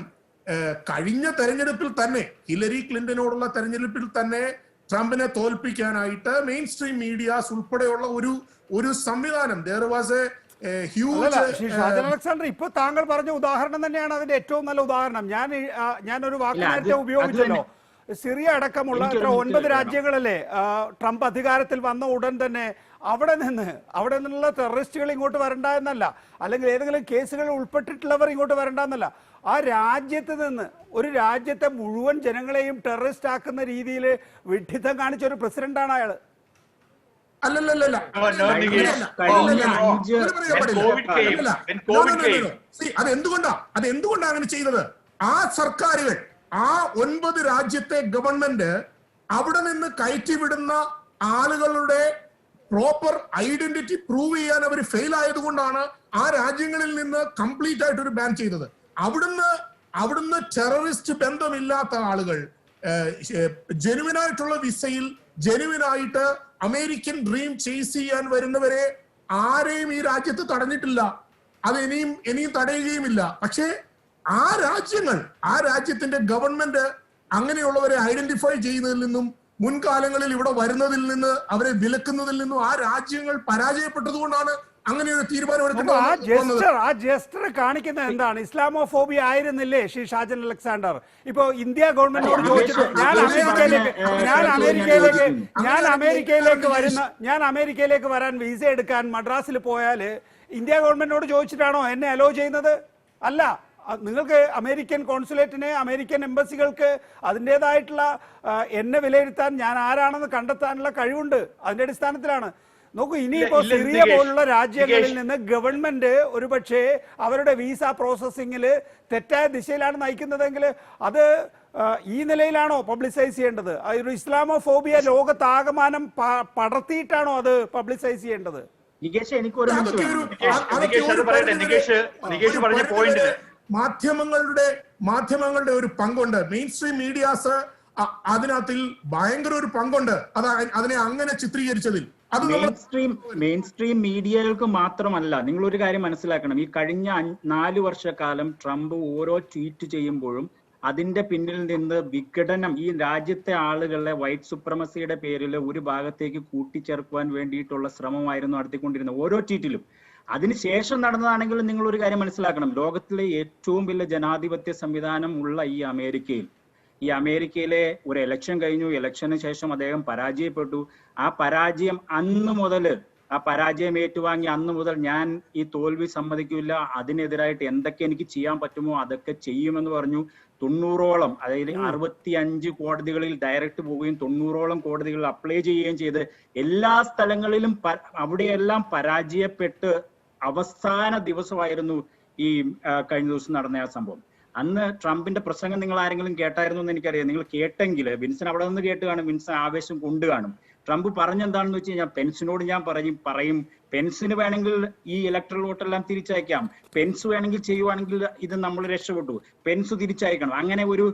കഴിഞ്ഞ തെരഞ്ഞെടുപ്പിൽ തന്നെ, ഹിലരി ക്ലിന്റനോടുള്ള തെരഞ്ഞെടുപ്പിൽ തന്നെ ട്രംപിനെ തോൽപ്പിക്കാനായിട്ട് മെയിൻ സ്ട്രീം മീഡിയാസ് ഉൾപ്പെടെയുള്ള ഒരു സംവിധാനം, there was a huge Shajan Alexander, ഇപ്പൊ താങ്കൾ പറഞ്ഞ ഉദാഹരണം തന്നെയാണ് അതിന്റെ ഏറ്റവും നല്ല ഉദാഹരണം. ഞാനൊരു വാക്ക് നേരത്തെ ഉപയോഗിച്ചല്ലോ. സിറിയ അടക്കമുള്ള 9 രാജ്യങ്ങളല്ലേ ട്രംപ് അധികാരത്തിൽ വന്ന ഉടൻ തന്നെ അവിടെ നിന്നുള്ള ടെററിസ്റ്റുകൾ ഇങ്ങോട്ട് വരണ്ട എന്നല്ല, അല്ലെങ്കിൽ ഏതെങ്കിലും കേസുകളിൽ ഉൾപ്പെട്ടിട്ടുള്ളവർ ഇങ്ങോട്ട് വരണ്ട എന്നല്ല, ആ രാജ്യത്ത് നിന്ന് ഒരു രാജ്യത്തെ മുഴുവൻ ജനങ്ങളെയും ടെററിസ്റ്റ് ആക്കുന്ന രീതിയിൽ വിഡ്ഢിത്തം കാണിച്ച ഒരു പ്രസിഡന്റാണ് അയാള്. അതെന്തുകൊണ്ടാണ് അങ്ങനെ ചെയ്തത്? ആ സർക്കാരുകൾ, ആ 9 രാജ്യത്തെ ഗവൺമെന്റ് അവിടെ നിന്ന് കയറ്റിവിടുന്ന ആളുകളുടെ പ്രോപ്പർ ഐഡന്റിറ്റി പ്രൂവ് ചെയ്യാൻ അവർ ഫെയിൽ ആയതുകൊണ്ടാണ് ആ രാജ്യങ്ങളിൽ നിന്ന് കംപ്ലീറ്റ് ആയിട്ട് ഒരു ബാൻ ചെയ്തത്. അവിടുന്ന് ടെററിസ്റ്റ് ബന്ധമില്ലാത്ത ആളുകൾ ജെനുവിനായിട്ടുള്ള വിസയിൽ ജെനുവിനായിട്ട് അമേരിക്കൻ ഡ്രീം ചേസ് ചെയ്യാൻ വരുന്നവരെ ആരെയും ഈ രാജ്യത്ത് തടഞ്ഞിട്ടില്ല. അത് ഇനിയും തടയുകയുമില്ല. പക്ഷേ ആ രാജ്യത്തിന്റെ ഗവൺമെന്റ് അങ്ങനെയുള്ളവരെ ഐഡന്റിഫൈ ചെയ്യുന്നതിൽ നിന്നും മുൻകാലങ്ങളിൽ ഇവിടെ വരുന്നതിൽ നിന്ന് അവരെ വിലക്കുന്നതിൽ നിന്നും ആ രാജ്യങ്ങൾ പരാജയപ്പെട്ടതുകൊണ്ടാണ് അങ്ങനെ ഒരു തീരുമാനം ആ ജസ്റ്റർ കാണിക്കുന്നത് എന്താണ്? ഇസ്ലാമോഫോബിയ ആയിരുന്നില്ലേ ശ്രീ ഷാജൻ അലക്സാണ്ടർ? ഇപ്പൊ ഇന്ത്യ ഗവൺമെന്റിനോട് ചോദിച്ചിട്ട് ഞാൻ അമേരിക്കയിലേക്ക് വരാൻ വിസ എടുക്കാൻ മദ്രാസിൽ പോയാൽ ഇന്ത്യ ഗവൺമെന്റിനോട് ചോദിച്ചിട്ടാണോ എന്നെ അലോ ചെയ്യുന്നത്? അല്ല. നിങ്ങൾക്ക് അമേരിക്കൻ കോൺസുലേറ്റിന്, അമേരിക്കൻ എംബസികൾക്ക് അതിൻ്റെതായിട്ടുള്ള എന്നെ വിലയിരുത്താൻ, ഞാൻ ആരാണെന്ന് കണ്ടെത്താനുള്ള കഴിവുണ്ട്. അതിന്റെ അടിസ്ഥാനത്തിലാണ്. നോക്കൂ, ഇനിയിപ്പോ സിറിയ പോലുള്ള രാജ്യങ്ങളിൽ നിന്ന് ഗവൺമെന്റ് ഒരുപക്ഷെ അവരുടെ വിസ പ്രോസസ്സിംഗിൽ തെറ്റായ ദിശയിലാണ് നയിക്കുന്നതെങ്കിൽ അത് ഈ നിലയിലാണോ പബ്ലിസൈസ് ചെയ്യേണ്ടത്? ഒരു ഇസ്ലാമോഫോബിയ ലോകത്താകമാനം പടർത്തിയിട്ടാണോ അത് പബ്ലിസൈസ് ചെയ്യേണ്ടത്? മാധ്യമങ്ങളുടെ ഒരു പങ്കുണ്ട്. മെയിൻ സ്ട്രീം മീഡിയാസ് അതിനകത്തിൽ ഭയങ്കര ഒരു പങ്കുണ്ട്. അതിനെ അങ്ങനെ ചിത്രീകരിച്ചതിൽ മെയിൻ സ്ട്രീം മീഡിയകൾക്ക് മാത്രമല്ല. നിങ്ങൾ ഒരു കാര്യം മനസ്സിലാക്കണം. ഈ കഴിഞ്ഞ 4 വർഷക്കാലം ട്രംപ് ഓരോ ട്വീറ്റ് ചെയ്യുമ്പോഴും അതിന്റെ പിന്നിൽ നിന്ന് വിഘടനം, ഈ രാജ്യത്തെ ആളുകളെ വൈറ്റ് സുപ്രമസിയുടെ പേരിൽ ഒരു ഭാഗത്തേക്ക് കൂട്ടിച്ചേർക്കുവാൻ വേണ്ടിയിട്ടുള്ള ശ്രമമായിരുന്നു നടത്തിക്കൊണ്ടിരുന്നത് ഓരോ ട്വീറ്റിലും. അതിനുശേഷം നടന്നതാണെങ്കിലും നിങ്ങൾ ഒരു കാര്യം മനസ്സിലാക്കണം. ലോകത്തിലെ ഏറ്റവും വലിയ ജനാധിപത്യ സംവിധാനം ഉള്ള ഈ അമേരിക്കയിലെ ഒരു ഇലക്ഷൻ കഴിഞ്ഞു. ഇലക്ഷന് ശേഷം അദ്ദേഹം പരാജയപ്പെട്ടു. ആ പരാജയം ആ പരാജയം ഏറ്റുവാങ്ങി അന്ന് മുതൽ ഞാൻ ഈ തോൽവി സമ്മതിക്കില്ല, അതിനെതിരായിട്ട് എന്തൊക്കെ എനിക്ക് ചെയ്യാൻ പറ്റുമോ അതൊക്കെ ചെയ്യുമെന്ന് പറഞ്ഞു. 90ഓളം, അതായത് 65 കോടതികളിൽ ഡയറക്റ്റ് പോവുകയും 90ഓളം കോടതികളിൽ അപ്ലൈ ചെയ്യുകയും ചെയ്ത് എല്ലാ സ്ഥലങ്ങളിലും അവിടെയെല്ലാം പരാജയപ്പെട്ട് അവസാന ദിവസമായിരുന്നു ഈ കഴിഞ്ഞ ദിവസം നടന്ന ആ സംഭവം. അന്ന് ട്രംപിന്റെ പ്രസംഗം നിങ്ങൾ ആരെങ്കിലും കേട്ടായിരുന്നു എന്ന് എനിക്കറിയാം. നിങ്ങൾ കേട്ടെങ്കിൽ വിൻസൻ അവിടെ നിന്ന് കേട്ട് കാണും, വിൻസൻ ആവേശം കൊണ്ടു കാണും. ട്രംപ് പറഞ്ഞെന്താണെന്ന് വെച്ച് കഴിഞ്ഞാൽ, പെൻസിനോട് ഞാൻ പറയും പെൻസിന് വേണമെങ്കിൽ ഈ ഇലക്ട്രൽ വോട്ടെല്ലാം തിരിച്ചയക്കാം, പെൻസ് വേണമെങ്കിൽ ചെയ്യുവാണെങ്കിൽ ഇത് നമ്മൾ രക്ഷപ്പെട്ടു, പെൻസ് തിരിച്ചയക്കണം. അങ്ങനെ ഒരു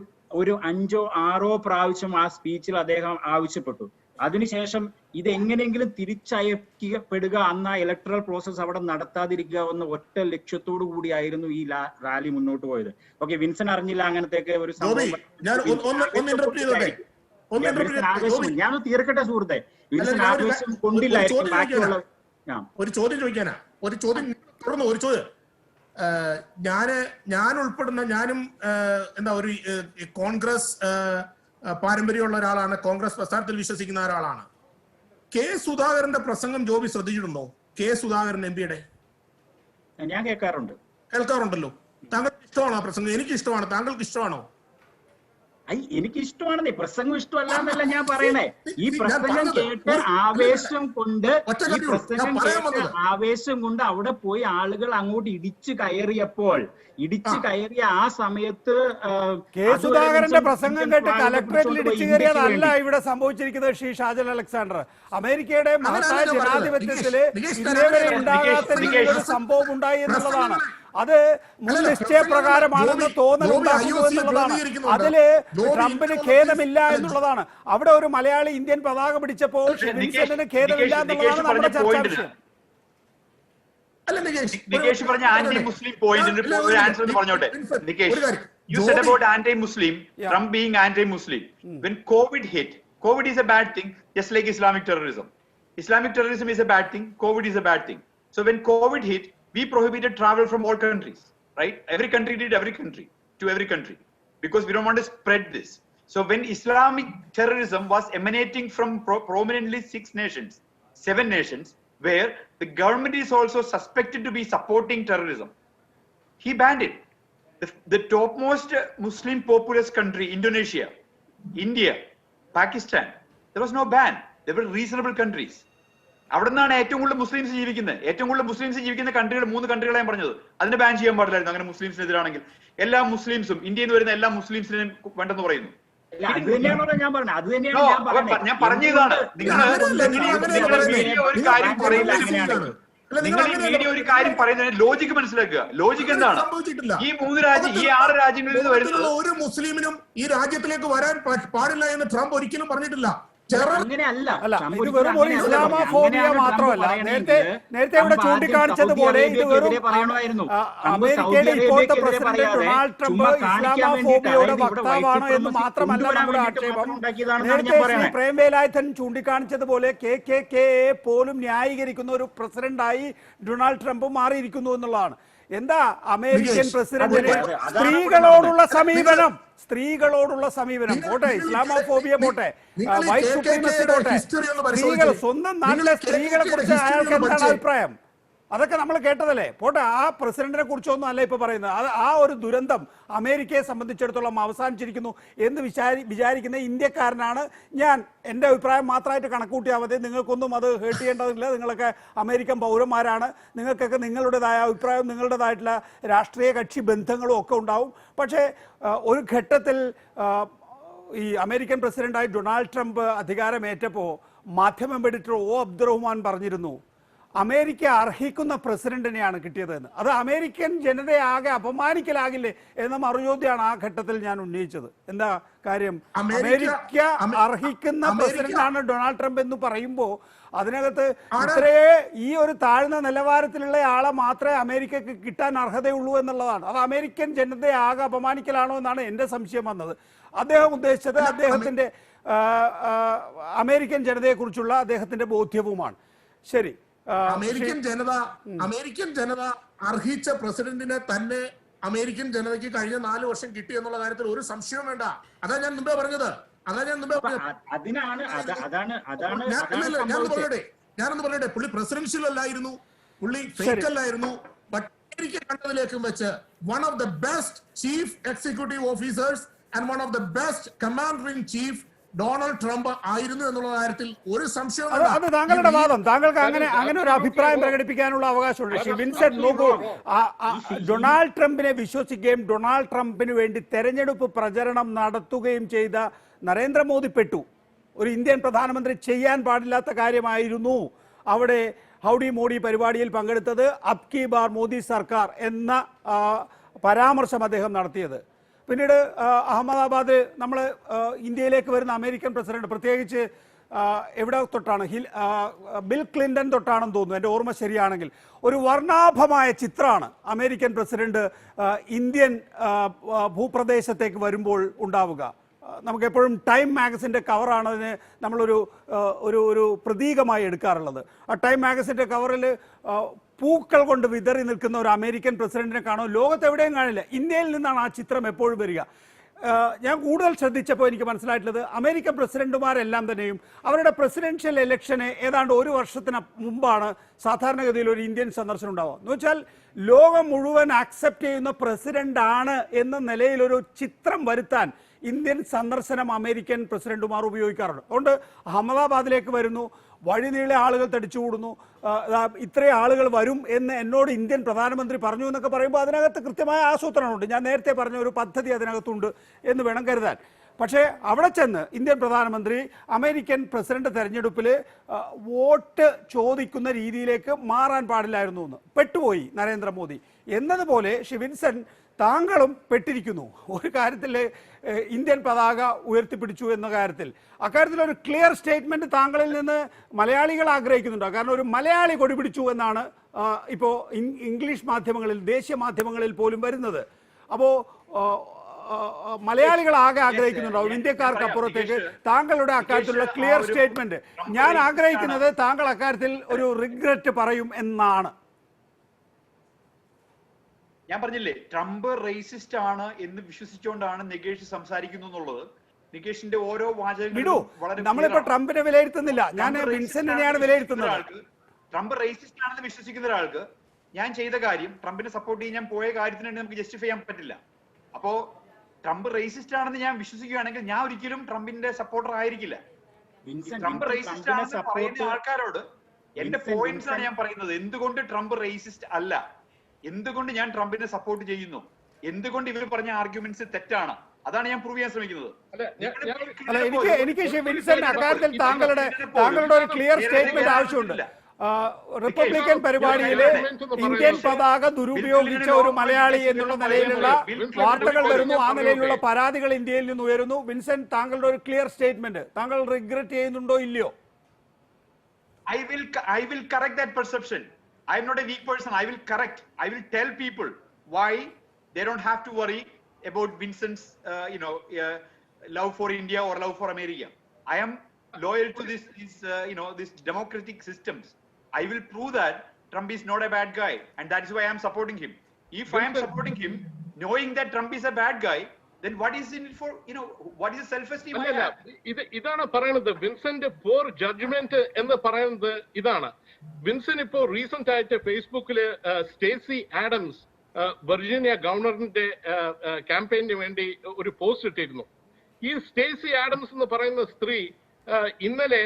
5ഓ 6ഓ പ്രാവശ്യം ആ സ്പീച്ചിൽ അദ്ദേഹം ആവശ്യപ്പെട്ടു. അതിനുശേഷം ഇത് എങ്ങനെയെങ്കിലും തിരിച്ചയക്കപ്പെടുക, അന്ന് ആ ഇലക്ട്രൽ പ്രോസസ് അവിടെ നടത്താതിരിക്കുക എന്ന ഒറ്റ ലക്ഷ്യത്തോടു കൂടിയായിരുന്നു ഈ റാലി മുന്നോട്ട് പോയത്. ഓക്കെ, വിൻസൻ അറിഞ്ഞില്ല അങ്ങനത്തെയൊക്കെ ഒരു സംഭവം. ഞാൻ തീർക്കട്ടെ സുഹൃത്തെ, വിൻസൻ ആവേശം കൊണ്ടില്ലായിരിക്കും ബാക്കിയുള്ള. ഒരു ചോദ്യം ചോദിക്കാനാ, ഒരു ചോദ്യം തുടർന്ന് ഒരു ചോദ്യം. ഞാൻ ഉൾപ്പെടുന്ന, ഞാനും എന്താ ഒരു കോൺഗ്രസ് പാരമ്പര്യമുള്ള ഒരാളാണ്, കോൺഗ്രസ് പ്രസ്ഥാനത്തിൽ വിശ്വസിക്കുന്ന ഒരാളാണ്. കെ സുധാകരന്റെ പ്രസംഗം ജോബി ശ്രദ്ധിച്ചിട്ടുണ്ടോ? കെ സുധാകരൻ എംപിയുടെ ഞാൻ കേൾക്കാറുണ്ടല്ലോ. താങ്കൾക്ക് ഇഷ്ടമാണോ ആ പ്രസംഗം? എനിക്ക് ഇഷ്ടമാണ്. താങ്കൾക്ക് ഇഷ്ടമാണോ? എനിക്ക് ഇഷ്ടമാണെന്നേ, പ്രസംഗം ഇഷ്ടമല്ല എന്നല്ല ഞാൻ പറയണേ. ഈ പ്രസംഗം കേട്ട് ആവേശം കൊണ്ട് അവിടെ പോയി ആളുകൾ അങ്ങോട്ട് ഇടിച്ചു കയറിയപ്പോൾ, ആ സമയത്ത് കെ സുധാകരന്റെ പ്രസംഗം കേട്ട് കലക്ടറേറ്റിൽ ഇടിച്ചു കയറിയതല്ല ഇവിടെ സംഭവിച്ചിരിക്കുന്നത്. ശ്രീ ഷാജൽ അലക്സാണ്ടർ, അമേരിക്കയുടെ മഹത്തായ ജനാധിപത്യത്തില് ഇതേവരെ ഉണ്ടാകാത്ത രീതിയിലൊരു സംഭവം ഉണ്ടായി എന്നുള്ളതാണ്. അത് മുൻ നിശ്ചയപ്രകാരമാണെന്ന് തോന്നലുണ്ടാക്കുന്നു എന്നുള്ളതാണ്. അതില് ട്രംപിന് ഖേദമില്ല എന്നുള്ളതാണ്. അവിടെ ഒരു മലയാളി ഇന്ത്യൻ പതാക പിടിച്ചപ്പോൾ വിൻസെന്റിന് ഖേദമില്ല എന്നുള്ളതാണ് നമ്മുടെ ചർച്ചാ വിഷയം. നികേഷ് പറഞ്ഞ ആന്റി മുസ്ലിം പോയിന്റ് ഒരു ആൻസർ പറഞ്ഞോട്ടെ. Nikesh, you said about anti-Muslim, Trump being anti-Muslim. When COVID hit, COVID is a bad thing, just like Islamic terrorism. Islamic terrorism is a bad thing, COVID is a bad thing. So when COVID hit, we prohibited travel from all countries, right? Every country did every country, because we don't want to spread this. So when Islamic terrorism was emanating from prominently 7 nations, where the government is also suspected to be supporting terrorism, he banned it. The topmost Muslim populous country, Indonesia, India, Pakistan, there was no ban. They were reasonable countries. അവിടെ നിന്നാണ് ഏറ്റവും കൂടുതൽ മുസ്ലിംസ് ജീവിക്കുന്നത്. ഏറ്റവും കൂടുതൽ മുസ്ലിംസ് ജീവിക്കുന്ന കൺട്രികൾ 3 കൺട്രികളെ ഞാൻ പറഞ്ഞത്. അതിനെ ബാൻ ചെയ്യാൻ പാടില്ലായിരുന്നു. അങ്ങനെ മുസ്ലിംസിനെതിരാണെങ്കിൽ എല്ലാ മുസ്ലിംസും, ഇന്ത്യയിൽ നിന്ന് വരുന്ന എല്ലാ മുസ്ലിംസിനെയും വേണ്ടെന്ന് പറയുന്നു. ഞാൻ പറഞ്ഞതാണ്, നിങ്ങൾ ഒരു കാര്യം പറയുന്നതിന് ലോജിക്ക് മനസ്സിലാക്കുക. ലോജിക്ക് എന്താണ്? ഈ 6 രാജ്യങ്ങളിൽ നിന്ന് വരുന്നത് ഒരു മുസ്ലിമിനും ഈ രാജ്യത്തിലേക്ക് വരാൻ പാടില്ല എന്ന് ട്രംപ് ഒരിക്കലും പറഞ്ഞിട്ടില്ല. അങ്ങനെയല്ല, ഇത് വെറും ഒരു ഇസ്ലാമോഫോബിയ മാത്രമല്ല. നേരത്തെ ഇവിടെ ചൂണ്ടിക്കാണിച്ചതുപോലെ ഇത് വെറും അമേരിക്കയുടെ ഇപ്പോഴത്തെ പ്രസിഡന്റ് ഡൊണാൾഡ് ട്രംപ് ഇസ്ലാമോഫോബിയയുടെ വക്താവാണ് എന്ന് മാത്രമല്ല നമ്മുടെ ആക്ഷേപം. നേരത്തെ ശ്രീ പ്രേംവേലായുധൻ ചൂണ്ടിക്കാണിച്ചതുപോലെ KKK പോലും ന്യായീകരിക്കുന്ന ഒരു പ്രസിഡന്റായി ഡൊണാൾഡ് ട്രംപ് മാറിയിരിക്കുന്നു എന്നുള്ളതാണ്. എന്താ അമേരിക്കൻ പ്രസിഡന്റിന് സ്ത്രീകളോടുള്ള സമീപനം പോട്ടെ, ഇസ്ലാമോഫോബിയ പോട്ടെ, വൈറ്റ് സുപ്രീമസി പോട്ടെ, സ്ത്രീകൾ, സ്വന്തം നാട്ടിലെ സ്ത്രീകളെ കുറിച്ച് അയാൾക്ക് എന്താണ് അഭിപ്രായം? അതൊക്കെ നമ്മൾ കേട്ടതല്ലേ. പോട്ടെ, ആ പ്രസിഡന്റിനെ കുറിച്ചൊന്നും അല്ല ഇപ്പൊ പറയുന്നത്. ആ ഒരു ദുരന്തം അമേരിക്കയെ സംബന്ധിച്ചിടത്തോളം അവസാനിച്ചിരിക്കുന്നു എന്ന് വിചാരിക്കുന്ന ഇന്ത്യക്കാരനാണ് ഞാൻ. എൻ്റെ അഭിപ്രായം മാത്രമായിട്ട് കണക്കൂട്ടിയാൽ മതി. നിങ്ങൾക്കൊന്നും അത് ഹേർട്ട് ചെയ്യേണ്ടതില്ല. നിങ്ങളൊക്കെ അമേരിക്കൻ പൗരന്മാരാണ്. നിങ്ങൾക്കൊക്കെ നിങ്ങളുടേതായ അഭിപ്രായവും നിങ്ങളുടേതായിട്ടുള്ള രാഷ്ട്രീയ കക്ഷി ബന്ധങ്ങളും ഒക്കെ ഉണ്ടാവും. പക്ഷേ ഒരു ഘട്ടത്തിൽ ഈ അമേരിക്കൻ പ്രസിഡന്റായി ഡൊണാൾഡ് ട്രംപ് അധികാരമേറ്റപ്പോൾ മാധ്യമം എഡിറ്റർ അബ്ദുറഹ്മാൻ പറഞ്ഞിരുന്നു, അമേരിക്ക അർഹിക്കുന്ന പ്രസിഡന്റിനെയാണ് കിട്ടിയതെന്ന്. അത് അമേരിക്കൻ ജനതയെ ആകെ അപമാനിക്കലാകില്ലേ എന്ന മറുചോദ്യമാണ് ആ ഘട്ടത്തിൽ ഞാൻ ഉന്നയിച്ചത്. എന്താ കാര്യം? അമേരിക്ക അർഹിക്കുന്ന പ്രസിഡന്റാണ് ഡൊണാൾഡ് ട്രംപ് എന്ന് പറയുമ്പോൾ അതിനകത്ത് ഇത്രയേ ഈ ഒരു താഴ്ന്ന നിലവാരത്തിലുള്ള ആളെ മാത്രമേ അമേരിക്കക്ക് കിട്ടാൻ അർഹതയുള്ളൂ എന്നുള്ളതാണ്. അത് അമേരിക്കൻ ജനതയെ ആകെ അപമാനിക്കലാണോ എന്നാണ് എൻ്റെ സംശയം വന്നത്. അദ്ദേഹം ഉദ്ദേശിച്ചത് അദ്ദേഹത്തിന്റെ അമേരിക്കൻ ജനതയെക്കുറിച്ചുള്ള അദ്ദേഹത്തിന്റെ ബോധ്യവുമാണ്. ശരി, അമേരിക്കൻ ജനത അർഹിച്ച പ്രസിഡന്റിനെ തന്നെ അമേരിക്കൻ ജനതയ്ക്ക് കഴിഞ്ഞ 4 വർഷം കിട്ടി എന്നുള്ള കാര്യത്തിൽ ഒരു സംശയവും വേണ്ട. അതാ ഞാൻ മുമ്പേ പറഞ്ഞത്. ഞാനൊന്ന് പറയട്ടെ, പുള്ളി പ്രസിഡൻഷ്യൽ അല്ലായിരുന്നു, പുള്ളി ഫേക്ക് അല്ലായിരുന്നു. അമേരിക്ക കണ്ടതിലേക്കും വെച്ച് one of the best chief executive officers and one of the best commander in chief Donald Trump ആയിരുന്നു എന്നുള്ള കാര്യത്തിൽ ഒരു സംശയവും. അത് താങ്കളുടെ വാദം. താങ്കൾക്ക് അങ്ങനെ ഒരു അഭിപ്രായം പ്രകടിപ്പിക്കാനുള്ള അവകാശമുണ്ട്. ശ്രീ വിൻസെന്റ്, നോക്കൂ, ഡൊണാൾഡ് ട്രംപിനെ വിശ്വസിക്കുകയും ഡൊണാൾഡ് ട്രംപിന് വേണ്ടി തെരഞ്ഞെടുപ്പ് പ്രചരണം നടത്തുകയും ചെയ്ത നരേന്ദ്രമോദി പെട്ടു. ഒരു ഇന്ത്യൻ പ്രധാനമന്ത്രി ചെയ്യാൻ പാടില്ലാത്ത കാര്യമായിരുന്നു അവിടെ ഹൗഡി മോഡി പരിപാടിയിൽ പങ്കെടുത്തത്. അബ് കി ബാർ മോദി സർക്കാർ എന്ന പരാമർശം അദ്ദേഹം നടത്തിയത്. പിന്നീട് അഹമ്മദാബാദ് നമ്മൾ ഇന്ത്യയിലേക്ക് വരുന്ന അമേരിക്കൻ പ്രസിഡന്റ്, പ്രത്യേകിച്ച് എവിടെ തൊട്ടാണ് ബിൽ ക്ലിന്റൺ തൊട്ടാണെന്ന് തോന്നുന്നു, എൻ്റെ ഓർമ്മ ശരിയാണെങ്കിൽ, ഒരു വർണ്ണാഭമായ ചിത്രമാണ് അമേരിക്കൻ പ്രസിഡന്റ് ഇന്ത്യൻ ഭൂപ്രദേശത്തേക്ക് വരുമ്പോൾ ഉണ്ടാവുക. നമുക്കെപ്പോഴും ടൈം മാഗസിൻ്റെ കവറാണ് അതിന് നമ്മളൊരു ഒരു പ്രതീകമായി എടുക്കാറുള്ളത്. ആ ടൈം മാഗസിൻ്റെ കവറിൽ പൂക്കൾ കൊണ്ട് വിതറി നിൽക്കുന്ന ഒരു അമേരിക്കൻ പ്രസിഡന്റിനെ കാണും, ലോകത്തെവിടെയും കാണില്ല. ഇന്ത്യയിൽ നിന്നാണ് ആ ചിത്രം എപ്പോഴും വരിക. ഞാൻ കൂടുതൽ ശ്രദ്ധിച്ചപ്പോൾ എനിക്ക് മനസ്സിലായിട്ടുള്ളത് അമേരിക്കൻ പ്രസിഡന്റുമാരെല്ലാം തന്നെയും അവരുടെ പ്രസിഡൻഷ്യൽ ഇലക്ഷന് ഏതാണ്ട് ഒരു വർഷത്തിന് മുമ്പാണ് സാധാരണഗതിയിൽ ഒരു ഇന്ത്യൻ സന്ദർശനം ഉണ്ടാവുക. എന്ന് വെച്ചാൽ ലോകം മുഴുവൻ ആക്സെപ്റ്റ് ചെയ്യുന്ന പ്രസിഡന്റ് ആണ് എന്ന നിലയിലൊരു ചിത്രം വരുത്താൻ ഇന്ത്യൻ സന്ദർശനം അമേരിക്കൻ പ്രസിഡന്റുമാർ ഉപയോഗിക്കാറുണ്ട്. അതുകൊണ്ട് അഹമ്മദാബാദിലേക്ക് വരുന്നു, വഴിനീളെ ആളുകൾ തടിച്ചുകൂടുന്നു, ഇത്രയും ആളുകൾ വരും എന്ന് എന്നോട് ഇന്ത്യൻ പ്രധാനമന്ത്രി പറഞ്ഞു എന്നൊക്കെ പറയുമ്പോൾ അതിനകത്ത് കൃത്യമായ ആസൂത്രണമുണ്ട്. ഞാൻ നേരത്തെ പറഞ്ഞ ഒരു പദ്ധതി അതിനകത്തുണ്ട് എന്ന് വേണം കരുതാൻ. പക്ഷേ അവിടെ ചെന്ന് ഇന്ത്യൻ പ്രധാനമന്ത്രി അമേരിക്കൻ പ്രസിഡന്റ് തെരഞ്ഞെടുപ്പിൽ വോട്ട് ചോദിക്കുന്ന രീതിയിലേക്ക് മാറാൻ പാടില്ലായിരുന്നു എന്ന് പെട്ടുപോയി നരേന്ദ്രമോദി എന്നതുപോലെ വിൻസൻ താങ്കളും പെട്ടിരിക്കുന്നു ഒരു കാര്യത്തിൽ. ഇന്ത്യൻ പതാക ഉയർത്തിപ്പിടിച്ചു എന്ന കാര്യത്തിൽ, അക്കാര്യത്തിൽ ഒരു ക്ലിയർ സ്റ്റേറ്റ്മെന്റ് താങ്കളിൽ നിന്ന് മലയാളികൾ ആഗ്രഹിക്കുന്നുണ്ടോ? കാരണം ഒരു മലയാളി കൊടി പിടിച്ചു എന്നാണ് ഇപ്പോൾ ഇംഗ്ലീഷ് മാധ്യമങ്ങളിൽ, ദേശീയ മാധ്യമങ്ങളിൽ പോലും വരുന്നത്. അപ്പോൾ മലയാളികൾ ആകെ ആഗ്രഹിക്കുന്നുണ്ടാവും ഇന്ത്യക്കാർക്ക് അപ്പുറത്തേക്ക് താങ്കളുടെ അക്കാര്യത്തിലുള്ള ക്ലിയർ സ്റ്റേറ്റ്മെന്റ്. ഞാൻ ആഗ്രഹിക്കുന്നത് താങ്കൾ അക്കാര്യത്തിൽ ഒരു റിഗ്രറ്റ് പറയും എന്നാണ്. ഞാൻ പറഞ്ഞില്ലേ, ട്രംപ് റേസിസ്റ്റ് ആണ് എന്ന് വിശ്വസിച്ചുകൊണ്ടാണ് നികേഷ് സംസാരിക്കുന്നു എന്നുള്ളത്. നികേഷിന്റെ ഓരോ വാചകങ്ങളും വളരെ നമ്മളിപ്പോ ട്രംപിനെ വിലയിരുത്തുന്നില്ല, ഞാൻ വിൻസെന്റിനെയാണ് വിലയിരുത്തുന്നത്. ട്രംപ് റേസിസ്റ്റ് ആണെന്ന് വിശ്വസിക്കുന്ന ഒരാൾക്ക് ഞാൻ ചെയ്ത കാര്യം, ട്രംപിനെ സപ്പോർട്ട് ചെയ്യാൻ ഞാൻ പോയ കാര്യത്തിന് നമുക്ക് ജസ്റ്റിഫൈ ചെയ്യാൻ പറ്റില്ല. അപ്പോ ട്രംപ് റേസിസ്റ്റ് ആണെന്ന് ഞാൻ വിശ്വസിക്കുകയാണെങ്കിൽ ഞാൻ ഒരിക്കലും ട്രംപിന്റെ സപ്പോർട്ടർ ആയിരിക്കില്ല. ട്രംപ് റേസിസ്റ്റ് ആണെന്ന് പറയുന്ന ആൾക്കാരോട് എന്റെ പോയിന്റ്സ് ആണ് ഞാൻ പറയുന്നത്. എന്തുകൊണ്ട് ട്രംപ് റേസിസ്റ്റ് അല്ല, എന്തുകൊണ്ട് ഞാൻ ട്രംപിനെ സപ്പോർട്ട് ചെയ്യുന്നു, എന്തുകൊണ്ട് ഇവർ പറഞ്ഞ ആർഗ്യുമെന്റ്സ് തെറ്റാണ്, അതാണ് ഞാൻ പ്രൂവ് ചെയ്യാൻ ശ്രമിക്കുന്നത്. എനിക്ക് വിൻസെന്റ് അക്കാര്യത്തിൽ താങ്കളുടെ ഒരു ക്ലിയർ സ്റ്റേറ്റ്മെന്റ് ആവശ്യമുണ്ട്. റിപ്പബ്ലിക്കൻ പരിപാടിയിൽ ഇന്ത്യൻ പതാക ദുരുപയോഗിച്ച ഒരു മലയാളി എന്നുള്ള നിലയിലുള്ള വാർത്തകൾ വരുന്നു, ആ നിലയിലുള്ള പരാതികൾ ഇന്ത്യയിൽ നിന്ന് ഉയരുന്നു. വിൻസെന്റ്, താങ്കളുടെ ഒരു ക്ലിയർ സ്റ്റേറ്റ്മെന്റ് താങ്കൾ റിഗ്രറ്റ് ചെയ്യുന്നുണ്ടോ ഇല്ലയോ? I will correct that perception. I am not a weak person. I will correct. I will tell people why they don't have to worry about Vincent's, love for India or love for America. I am loyal to this democratic systems. I will prove that Trump is not a bad guy, and that is why I am supporting him. If I am supporting him, knowing that Trump is a bad guy, then what is in it for? What is the self-esteem I have? ഇതാണ് പറയുന്നത്. വിൻസെന്റ് പോർ ജഡ്ജ്മെന്റ് എന്ന് പറയുന്നത് ഇതാണ്. വിൻസെന്റ് ഇപ്പോ റീസെന്റ് ആയിട്ട് ഫേസ്ബുക്കില് സ്റ്റേസി ആഡംസ് വെർജീനിയ ഗവർണറിന്റെ ക്യാമ്പയിന് വേണ്ടി ഒരു പോസ്റ്റ് ഇട്ടിരുന്നു. ഈ സ്റ്റേസി ആഡംസ് എന്ന് പറയുന്ന സ്ത്രീ ഇന്നലെ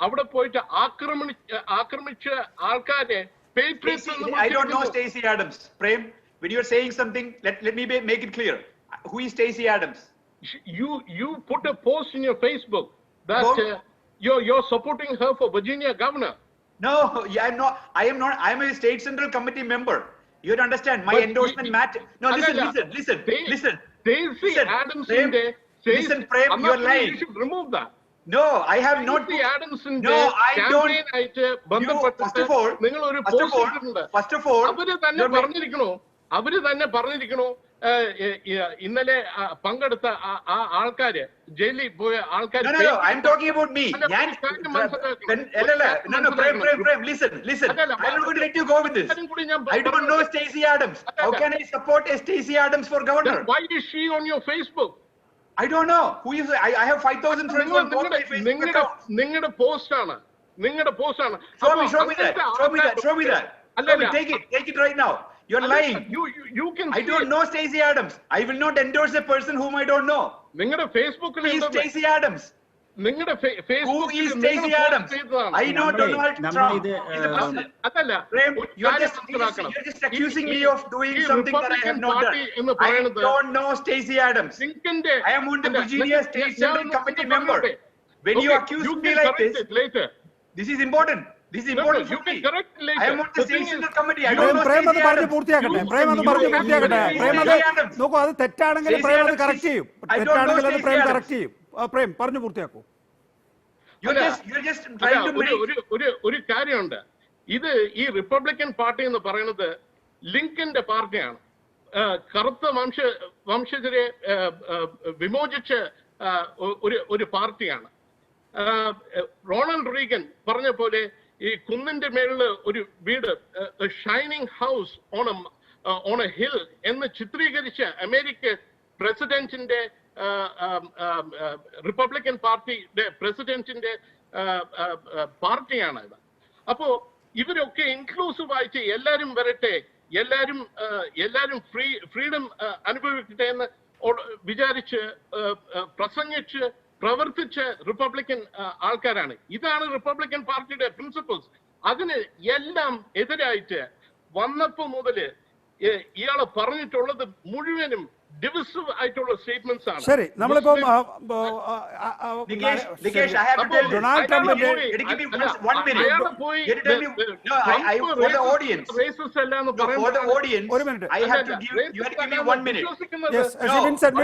അവിടെ പോയിട്ട് ആക്രമിച്ച ആൾക്കാരെ I don't know Stacey Adams. Prem, when you are saying something, let me make it clear. Who is Stacey Adams? You put a post in your Facebook that you're supporting her for Virginia governor. No, I'm not. I am a state central committee member. You have to understand my endorsement matter. No, listen. Stacey Adams listen, Prem, you are lying. You should remove that. No, I have not. Stacey Adams No, I don't. നിങ്ങൾ ഒരു പോസ്റ്റ് ഇട്ടിട്ടുണ്ട്. അവര് തന്നെ പറഞ്ഞിരിക്കണോ ഇന്നലെ പങ്കെടുത്ത ആ ആൾക്കാര് ജയിലിൽ പോയ ആൾക്കാർ. No, I'm talking about me. Prem, listen. I'm not going to let you go with this. I don't know Stacey Adams. How can I support a Stacey Adams for governor? Why is she on your Facebook? I don't know. Who is? I have 5,000 friends on both my Facebook accounts. നിങ്ങളുടെ പോസ്റ്റ് ആണ്. Show me that. Take it right now. You're lying. You can. I don't know Stacey Adams. I will not endorse a person whom I don't know. നിങ്ങളുടെ ഫേസ്ബുക്കിൽ Who is Stacey Adams? നിങ്ങളുടെ Who is ഫേസ്ബുക്കിൽ Stacey Adams? I know Donald Trump. അതല്ല, You're just accusing me of doing something that I have not done. I don't know Stacey Adams. I am on the Virginia State Central Committee member. When you accuse me like this is important. This is important for me. I am on the State Central Committee. I don't know Stacey Adams. നോക്കൂ, അത് തെറ്റാണെങ്കിൽ പ്രേം അത് കറക്റ്റ് ചെയ്യും. പ്രേം പറഞ്ഞു പൂർത്തിയാക്കൂ. you're just trying to make ഒരു കാര്യമുണ്ട്. ഇത് ഈ റിപ്പബ്ലിക്കൻ പാർട്ടി എന്ന് പറയുന്നത് ലിങ്കന്റെ പാർട്ടിയാണ്. കറുത്ത വംശജരെ വിമോചിച്ച ഒരു പാർട്ടിയാണ്. റൊണാൾഡ് റീഗൻ പറഞ്ഞ പോലെ ഈ കുന്നിന്റെ മേളില് ഒരു വീട്, shining house on A hill എന്ന് ചിത്രീകരിച്ച അമേരിക്ക പ്രസിഡന്റിന്റെ റിപ്പബ്ലിക്കൻ പാർട്ടിയുടെ പ്രസിഡന്റിന്റെ പാർട്ടിയാണ് ഇത്. അപ്പോ ഇവരൊക്കെ ഇൻക്ലൂസീവ് ആയിട്ട് എല്ലാരും വരട്ടെ, എല്ലാരും ഫ്രീഡം അനുഭവിക്കട്ടെ എന്ന് വിചാരിച്ച് പ്രസംഗിച്ച് പ്രവർത്തിച്ച റിപ്പബ്ലിക്കൻ ആൾക്കാരാണ്. ഇതാണ് റിപ്പബ്ലിക്കൻ പാർട്ടിയുടെ പ്രിൻസിപ്പിൾസ്. അതിന് എല്ലാം എതിരായിട്ട് വന്നപ്പോ മുതല് ഇയാള് പറഞ്ഞിട്ടുള്ളത് മുഴുവനും divisive ആയിട്ടുള്ള സ്റ്റേറ്റ്മെന്റ്സ് ആണ്. ശരി, നമ്മളിപ്പം Nikesh, I have to tell you. Donald ട്രംപിന്റെ Give me 1 minute. Can you tell me? No, for the audience. No, for the audience. ഒരു minute. I have to give. You have to give me 1 minute. Yes, No, Vincent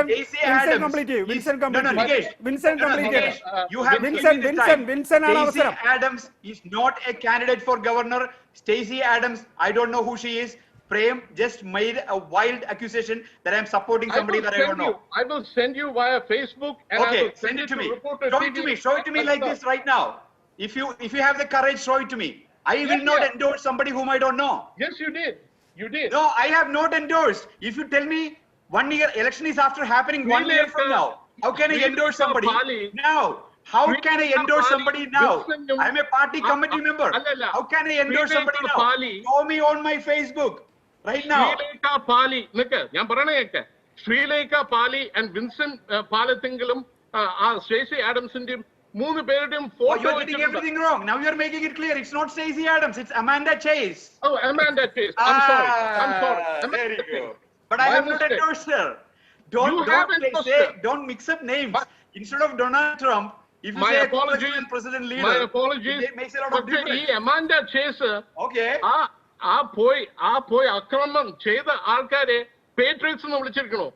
Stacey Adams. complete ചെയ്യൂ. Vincent No, complete Nikesh. ചെയ്യൂ. Vincent complete Nikesh, ചെയ്യൂ. you have to give me the time. Vincent ആണ് Stacey അവസരം. Adams is not a candidate for governor. Stacey Adams, I don't know who she is. Prem just made a wild accusation that I am supporting somebody that I don't know. I will send you via Facebook and Okay, I will send it to me. Reporter Show it to me. Show it to me like this right now. If you have the courage, show it to me. I will not endorse somebody whom I don't know. Yes, you did. You did. No, I have not endorsed. If you tell me 1 year election is after happening 1 year from now, how can I endorse somebody now? How can I endorse somebody now? I'm a party committee member. How can I endorse somebody now? Show me on my Facebook right now. Sreelekha Pali നിക്ക്, ഞാൻ പറയണേ കേക്ക്. ശ്രീലേഖ പാലി ആൻഡ് വിൻസെന്റ് പാലത്തിങ്കിലും സ്റ്റേസി ആഡംസിന്റെയും 3 പേരുടെയും Oh, photo. you're getting everything wrong. Now you're making it clear. It's not Stacey Adams. It's Amanda Chase. Oh, Amanda Chase. I'm sorry. There you go. But I have not endorsed her. Don't mix up names. Instead of Donald Trump, if you My say apologies. president leader, My apologies. it makes a lot of പക്ഷേ ഈ difference. Amanda chase Okay. ആ പോയി അക്രമം ചെയ്ത ആൾക്കാരെ പേട്രിയറ്റ്സ് എന്ന് വിളിച്ചിരിക്കണോ?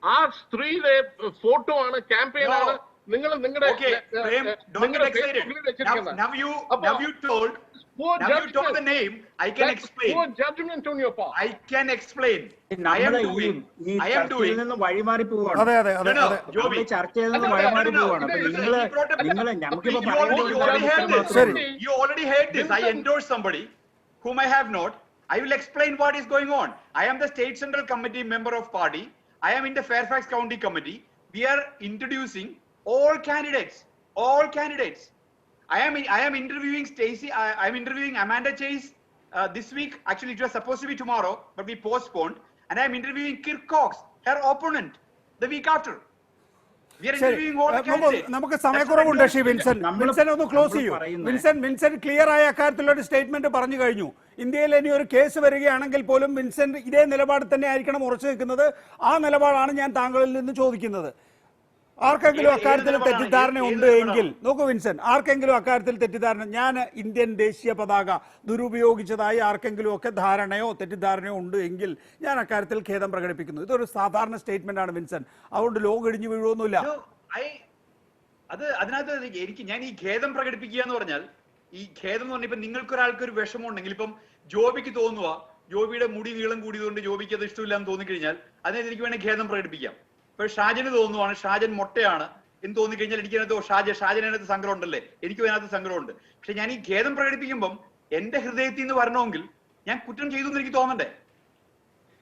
ആ സ്ത്രീയുടെ ഫോട്ടോ ആണ്, ക്യാമ്പയിൻ ആണ്. നിങ്ങൾ നിങ്ങളുടെ Okay, Prem, don't get excited. Now you told the name. I can explain. Poor judgment on your part. I can explain. I am doing. ഈ ചർച്ചയിൽ നിന്ന് വഴിമാറി പോവാണ്. അതെ അതെ No, അതെ no, അതെ. Joby. ഈ ചർച്ചയിൽ നിന്ന് വഴിമാറി പോവാണ്. അപ്പൊ നിങ്ങള് നമുക്കിപ്പോ You already heard this. I endorse somebody whom I have not. I will explain what is going on. I am the State Central Committee member of party. I am in the Fairfax County Committee. We are introducing all candidates. I am interviewing Stacey. I am interviewing Amanda Chase this week. Actually, it was supposed to be tomorrow, but we postponed. And I am interviewing Kirk Cox, her opponent, the week after. We are interviewing all the candidates. നമുക്ക് സമയക്കുറവുണ്ട്. ശ്രീ വിൻസെന്റ് ഒന്ന് ക്ലോസ് ചെയ്യൂ. വിൻസെന്റ് ക്ലിയർ ആയ അക്കാര്യത്തിലൊരു സ്റ്റേറ്റ്മെന്റ് പറഞ്ഞു കഴിഞ്ഞു. ഇന്ത്യയിൽ ഇനി ഒരു കേസ് വരികയാണെങ്കിൽ പോലും വിൻസെന്റ് ഇതേ നിലപാട് തന്നെ ആയിരിക്കണം ഉറച്ചു നിൽക്കുന്നത്. ആ നിലപാടാണ് ഞാൻ താങ്കളിൽ നിന്ന് ചോദിക്കുന്നത്. ആർക്കെങ്കിലും അക്കാര്യത്തിൽ തെറ്റിദ്ധാരണ ഉണ്ട് എങ്കിൽ നോക്കൂ വിൻസെന്റ്, ആർക്കെങ്കിലും അക്കാര്യത്തിൽ തെറ്റിദ്ധാരണ, ഞാൻ ഇന്ത്യൻ ദേശീയ പതാക ദുരുപയോഗിച്ചതായി ആർക്കെങ്കിലും ഒക്കെ ധാരണയോ തെറ്റിദ്ധാരണയോ ഉണ്ട് എങ്കിൽ ഞാൻ അക്കാര്യത്തിൽ ഖേദം പ്രകടിപ്പിക്കുന്നു. ഇതൊരു സാധാരണ സ്റ്റേറ്റ്മെന്റ് ആണ് വിൻസെന്റ്. അതുകൊണ്ട് ലോകം ഇടിഞ്ഞു വീഴുവൊന്നുമില്ല. അതിനകത്ത് ഞാൻ ഈ ഖേദം പ്രകടിപ്പിക്കുക എന്ന് പറഞ്ഞാൽ, ഈ ഖേദം എന്ന് പറഞ്ഞാൽ ഇപ്പൊ നിങ്ങൾക്കൊരാൾക്ക് ഒരു വിഷമം ഉണ്ടെങ്കിൽ, ഇപ്പം ജോബിക്ക് തോന്നുക ജോബിയുടെ മുടി നീളം കൂടിയതുകൊണ്ട് ജോബിക്ക് അത് ഇഷ്ടമില്ല എന്ന് തോന്നിക്കഴിഞ്ഞാൽ അതിനകത്ത് എനിക്ക് വേണമെങ്കിൽ ഖേദം പ്രകടിപ്പിക്കാം. ഇപ്പൊ ഷാജന് തോന്നുവാണ് ഷാജൻ മൊട്ടയാണ് എന്ന് തോന്നിക്കഴിഞ്ഞാൽ എനിക്കതിനകത്ത് ഷാജനകത്ത് സങ്കടം ഉണ്ടല്ലേ, എനിക്കും അതിനകത്ത് സങ്കടമുണ്ട്. പക്ഷെ ഞാൻ ഈ ഖേദം പ്രകടിപ്പിക്കുമ്പം എന്റെ ഹൃദയത്തിൽ നിന്ന് വരണമെങ്കിൽ ഞാൻ കുറ്റം ചെയ്തു എന്ന് എനിക്ക് തോന്നണ്ടേ?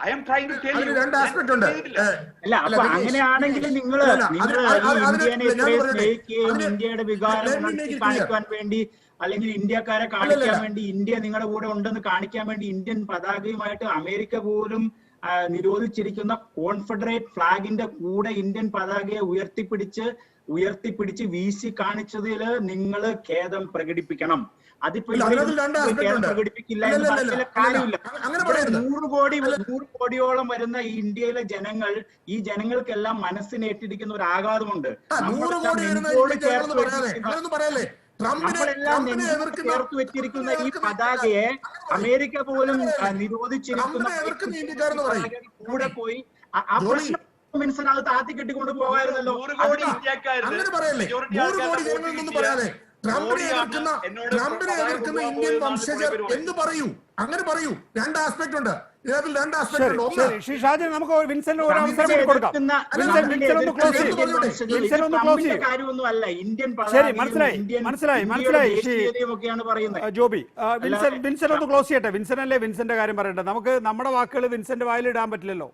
I am trying to tell you. രണ്ട് ആസ്പെക്ട് ഉണ്ട്. അല്ല, അപ്പൊ അങ്ങനെയാണെങ്കിൽ നിങ്ങൾ ഇന്ത്യനെ സ്നേഹിക്കുകയും ഇന്ത്യയുടെ വികാരം കാണിക്കാൻ വേണ്ടി, അല്ലെങ്കിൽ ഇന്ത്യക്കാരെ കാണിക്കാൻ വേണ്ടി, ഇന്ത്യ നിങ്ങളുടെ കൂടെ ഉണ്ടെന്ന് കാണിക്കാൻ വേണ്ടി ഇന്ത്യൻ പതാകയുമായിട്ട് അമേരിക്ക പോലും നിരോധിച്ചിരിക്കുന്ന കോൺഫെഡറേറ്റ് ഫ്ലാഗിന്റെ കൂടെ ഇന്ത്യൻ പതാകയെ ഉയർത്തിപ്പിടിച്ച് വീശി കാണിച്ചതിൽ നിങ്ങൾ ഖേദം പ്രകടിപ്പിക്കണം. അതിപ്പോ ഖേദം പ്രകടിപ്പിക്കില്ല എന്ന് പറഞ്ഞാൽ കാര്യമില്ല. 100 കോടിയോളം വരുന്ന ഈ ഇന്ത്യയിലെ ജനങ്ങൾ, ഈ ജനങ്ങൾക്കെല്ലാം മനസ്സിനേറ്റിരിക്കുന്ന ഒരു ആഘാതമുണ്ട്. നമ്മളെല്ലാം ചേർത്ത് വെച്ചിരിക്കുന്ന ഈ പതാകയെ അമേരിക്ക പോലും നിരോധിച്ചിരിക്കുന്ന കൂടെ പോയി ആ പ്രശ്നം വിൻസനകത്ത് താത്തി കെട്ടിക്കൊണ്ട് പോകായിരുന്നല്ലോ. 100 കോടി ഇന്ത്യക്കാര് അങ്ങനെ പറയല്ലേ, 100 കോടി ജനങ്ങളൊന്നും പറയാതെ ട്രംപിനെ എതിർക്കുന്ന ഇന്ത്യൻ വംശജർ എന്ന് പറയൂ, അങ്ങനെ പറയൂ. രണ്ട് ആസ്പെക്ട് ഉണ്ട് ഇതിനകത്ത്, രണ്ട് ആസ്പെക്ട് ഉണ്ട്. ഒന്ന്, ശ്രീ ഷാജൻ, നമുക്ക് വിൻസെന്റ് ഒരു അവസരം കൂടി കൊടുക്കാം. വിൻസെന്റ് ഒന്ന് ക്ലോസ് ചെയ്യും. വിൻസെന്റ് ഒന്ന് ക്ലോസ് ചെയ്യും. കാര്യമൊന്നുമല്ല, ഇന്ത്യൻ ശരി, മനസ്സിലായി ജോബി. വിൻസെന്റ് ഒന്ന് ക്ലോസ് ചെയ്യട്ടെ. വിൻസെന്റ് അല്ലേ വിൻസെന്റ് കാര്യം പറയട്ടെ. നമുക്ക് നമ്മുടെ വാക്കുകൾ വിൻസെന്റ് വായിലിടാൻ പറ്റില്ലല്ലോ.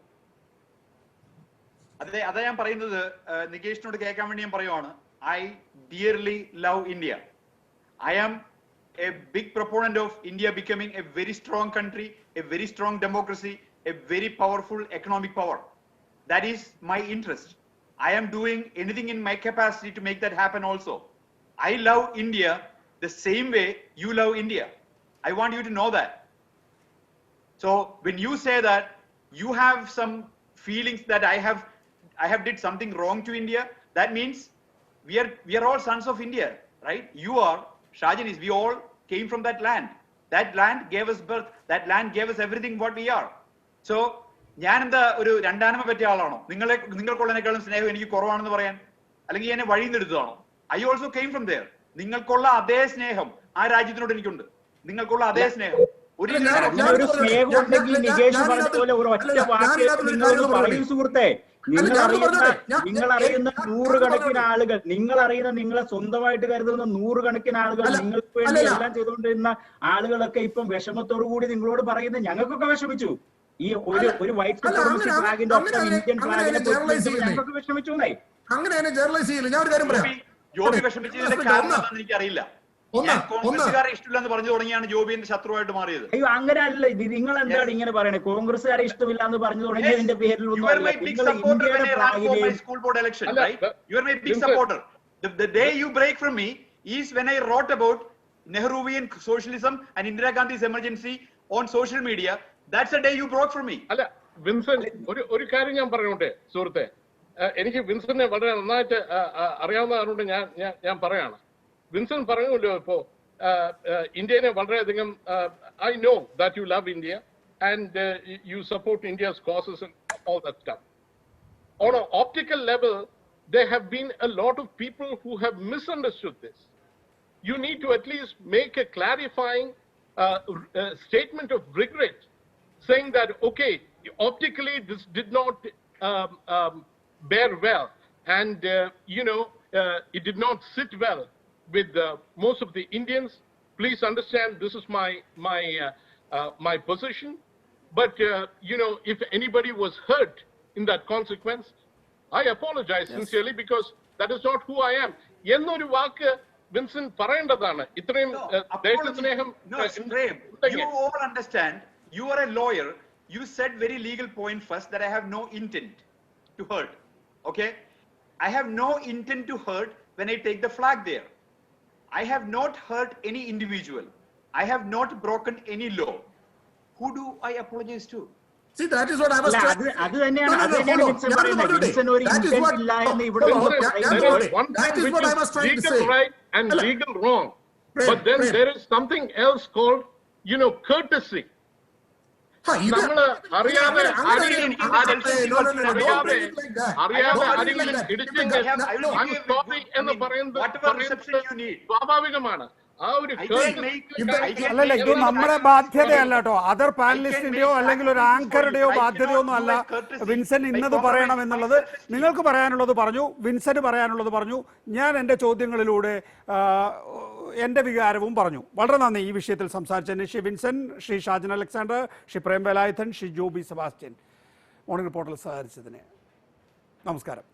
അതാ ഞാൻ പറയുന്നത്. നികേഷിനോട് കേൾക്കാൻ വേണ്ടി ഞാൻ പറയുവാണ്. I dearly love India. I am a big proponent of India becoming a very strong country, a very strong democracy, a very powerful economic power. That is my interest. I am doing anything in my capacity to make that happen also. I love India the same way you love India. I want you to know that. So when you say that you have some feelings that I have did something wrong to India, that means we are all sons of India, right? You are, Shajan is, we all came from that land. That land gave us birth. That land gave us everything what we are. So ഞാൻ എന്താ ഒരു രണ്ടാനമ പറ്റിയ ആളാണോ? നിങ്ങൾക്കുള്ളതിനേക്കാളും സ്നേഹം എനിക്ക് കുറവാണെന്ന് പറയാൻ? അല്ലെങ്കിൽ എന്നെ വഴിയിൽ നിന്ന് എടുത്തതാണോ? I also came from there. നിങ്ങൾക്കുള്ള അതേ സ്നേഹം ആ രാജ്യത്തിനോട് എനിക്കുണ്ട്. നിങ്ങൾക്കുള്ള അതേ സ്നേഹം. ഒരു സ്നേഹം ഉണ്ടെങ്കിൽ നികേഷ് പറഞ്ഞ പോലെ ഒരു ഒറ്റ വാക്യം നിങ്ങളൊന്ന് പറയൂ സുഹൃത്തെ. നിങ്ങൾ അറിയുന്ന നൂറുകണക്കിന് ആളുകൾ, നിങ്ങളെ സ്വന്തമായിട്ട് കരുതുന്ന നൂറുകണക്കിന് ആളുകൾ, നിങ്ങൾക്ക് വേണ്ടി എല്ലാം ചെയ്തുകൊണ്ടിരുന്ന ആളുകളൊക്കെ ഇപ്പം വിഷമത്തോടു കൂടി നിങ്ങളോട് പറയുന്നത് ഞങ്ങൾക്കൊക്കെ വിഷമിച്ചു. ഈ ഒരു വൈറ്റ് സുപ്രീമസി ഫ്ലാഗിന്റെ ഒപ്പം ഇന്ത്യൻ ഫ്ലാഗിനെ ഞങ്ങൾക്ക് വിഷമിച്ചു. അങ്ങനെയാണ് ജനറലൈസ് ചെയ്യില്ല. ഞാൻ ഒരു കാര്യം പറയാം. ജോബി വിഷമിച്ചതിന്റെ കാരണം എന്താണെന്ന് എനിക്കറിയില്ല. കോൺഗ്രസ്സുകാരെ ഇഷ്ടമില്ലെന്ന് പറഞ്ഞു തുടങ്ങിയാണ് ജോബിന്റെ ശത്രുവായിട്ട് മാറിയത്. അയ്യോ, അങ്ങനെ അല്ല. നിങ്ങൾ എന്താണ് ഇങ്ങനെ പറയണേ? കോൺഗ്രസ്സുകാരെ ഇഷ്ടമില്ല എന്ന് പറഞ്ഞു തുടങ്ങിയതിന്റെ പേരിൽ ഒന്നും അല്ല. school board election, right? You are my big supporter. The day you break from me is when I wrote about Nehruvian socialism and Indira Gandhi's emergency on social media. That's the day you broke from me. അല്ല വിൻസെന്റ്, ഒരു കാര്യം ഞാൻ പറഞ്ഞോട്ടെ സുഹൃത്തെ. എനിക്ക് വിൻസെന്റിനെ വളരെ നന്നായിട്ട് അറിയാവുന്നതുകൊണ്ട് ഞാൻ പറയാണ്. വിൻസെന്റ് പറഞ്ഞല്ലോ ഇപ്പോ ഇന്ത്യനെ വളരെയധികം I know that you love India and you support India's causes and all that stuff. On an optical level, there have been a lot of people who have misunderstood this. You need to at least make a clarifying statement of regret, saying that, okay, optically this did not bear well, and it did not sit well with most of the Indians. Please understand, this is my position. But if anybody was hurt in that consequence, I apologize sincerely, because that is not who I am. എന്നൊരു വാക്ക് വിൻസെന്റ് പറയേണ്ടതാണ്. ഇത്രയും ദേശസ്നേഹം. You all understand. You are a lawyer. You said very legal point first that I have no intent to hurt. Okay, I have no intent to hurt when I take the flag there. I have not hurt any individual. I have not broken any law. Who do I apologize to? See, that is what I was trying. അത് തന്നെയാണ് വിൻസെന്റ് പറയുന്നത്. വിൻസെന്റ് ഒരു ഇന്റന്റ് ഇല്ല എന്ന് ഇവിടെ that is what I was trying to say. Legal right and legal wrong. But then there is something else called courtesy. നമ്മള് അറിയാതെ എന്ന് പറയുന്നത് സ്വാഭാവികമാണ്. ആ ഒരു അല്ലല്ല, ഇത് നമ്മുടെ ബാധ്യതയല്ല കേട്ടോ. അതർ പാനലിസ്റ്റിന്റെയോ അല്ലെങ്കിൽ ഒരു ആങ്കറുടെയോ ബാധ്യതയോ ഒന്നും അല്ല വിൻസെന്റ് ഇന്നത് പറയണം എന്നുള്ളത്. നിങ്ങൾക്ക് പറയാനുള്ളത് പറഞ്ഞു, വിൻസെന്റ് പറയാനുള്ളത് പറഞ്ഞു. ഞാൻ എൻ്റെ ചോദ്യങ്ങളിലൂടെ എൻ്റെ വികാരവും പറഞ്ഞു. വളരെ നന്ദി ഈ വിഷയത്തിൽ സംസാരിച്ചതിന് Shri Vincent, Shri Shajan Alexander, Shri Prem Velayudhan, Shri Joby Sebastian morning റിപ്പോർട്ടിൽ സഹകരിച്ചതിന് നമസ്കാരം.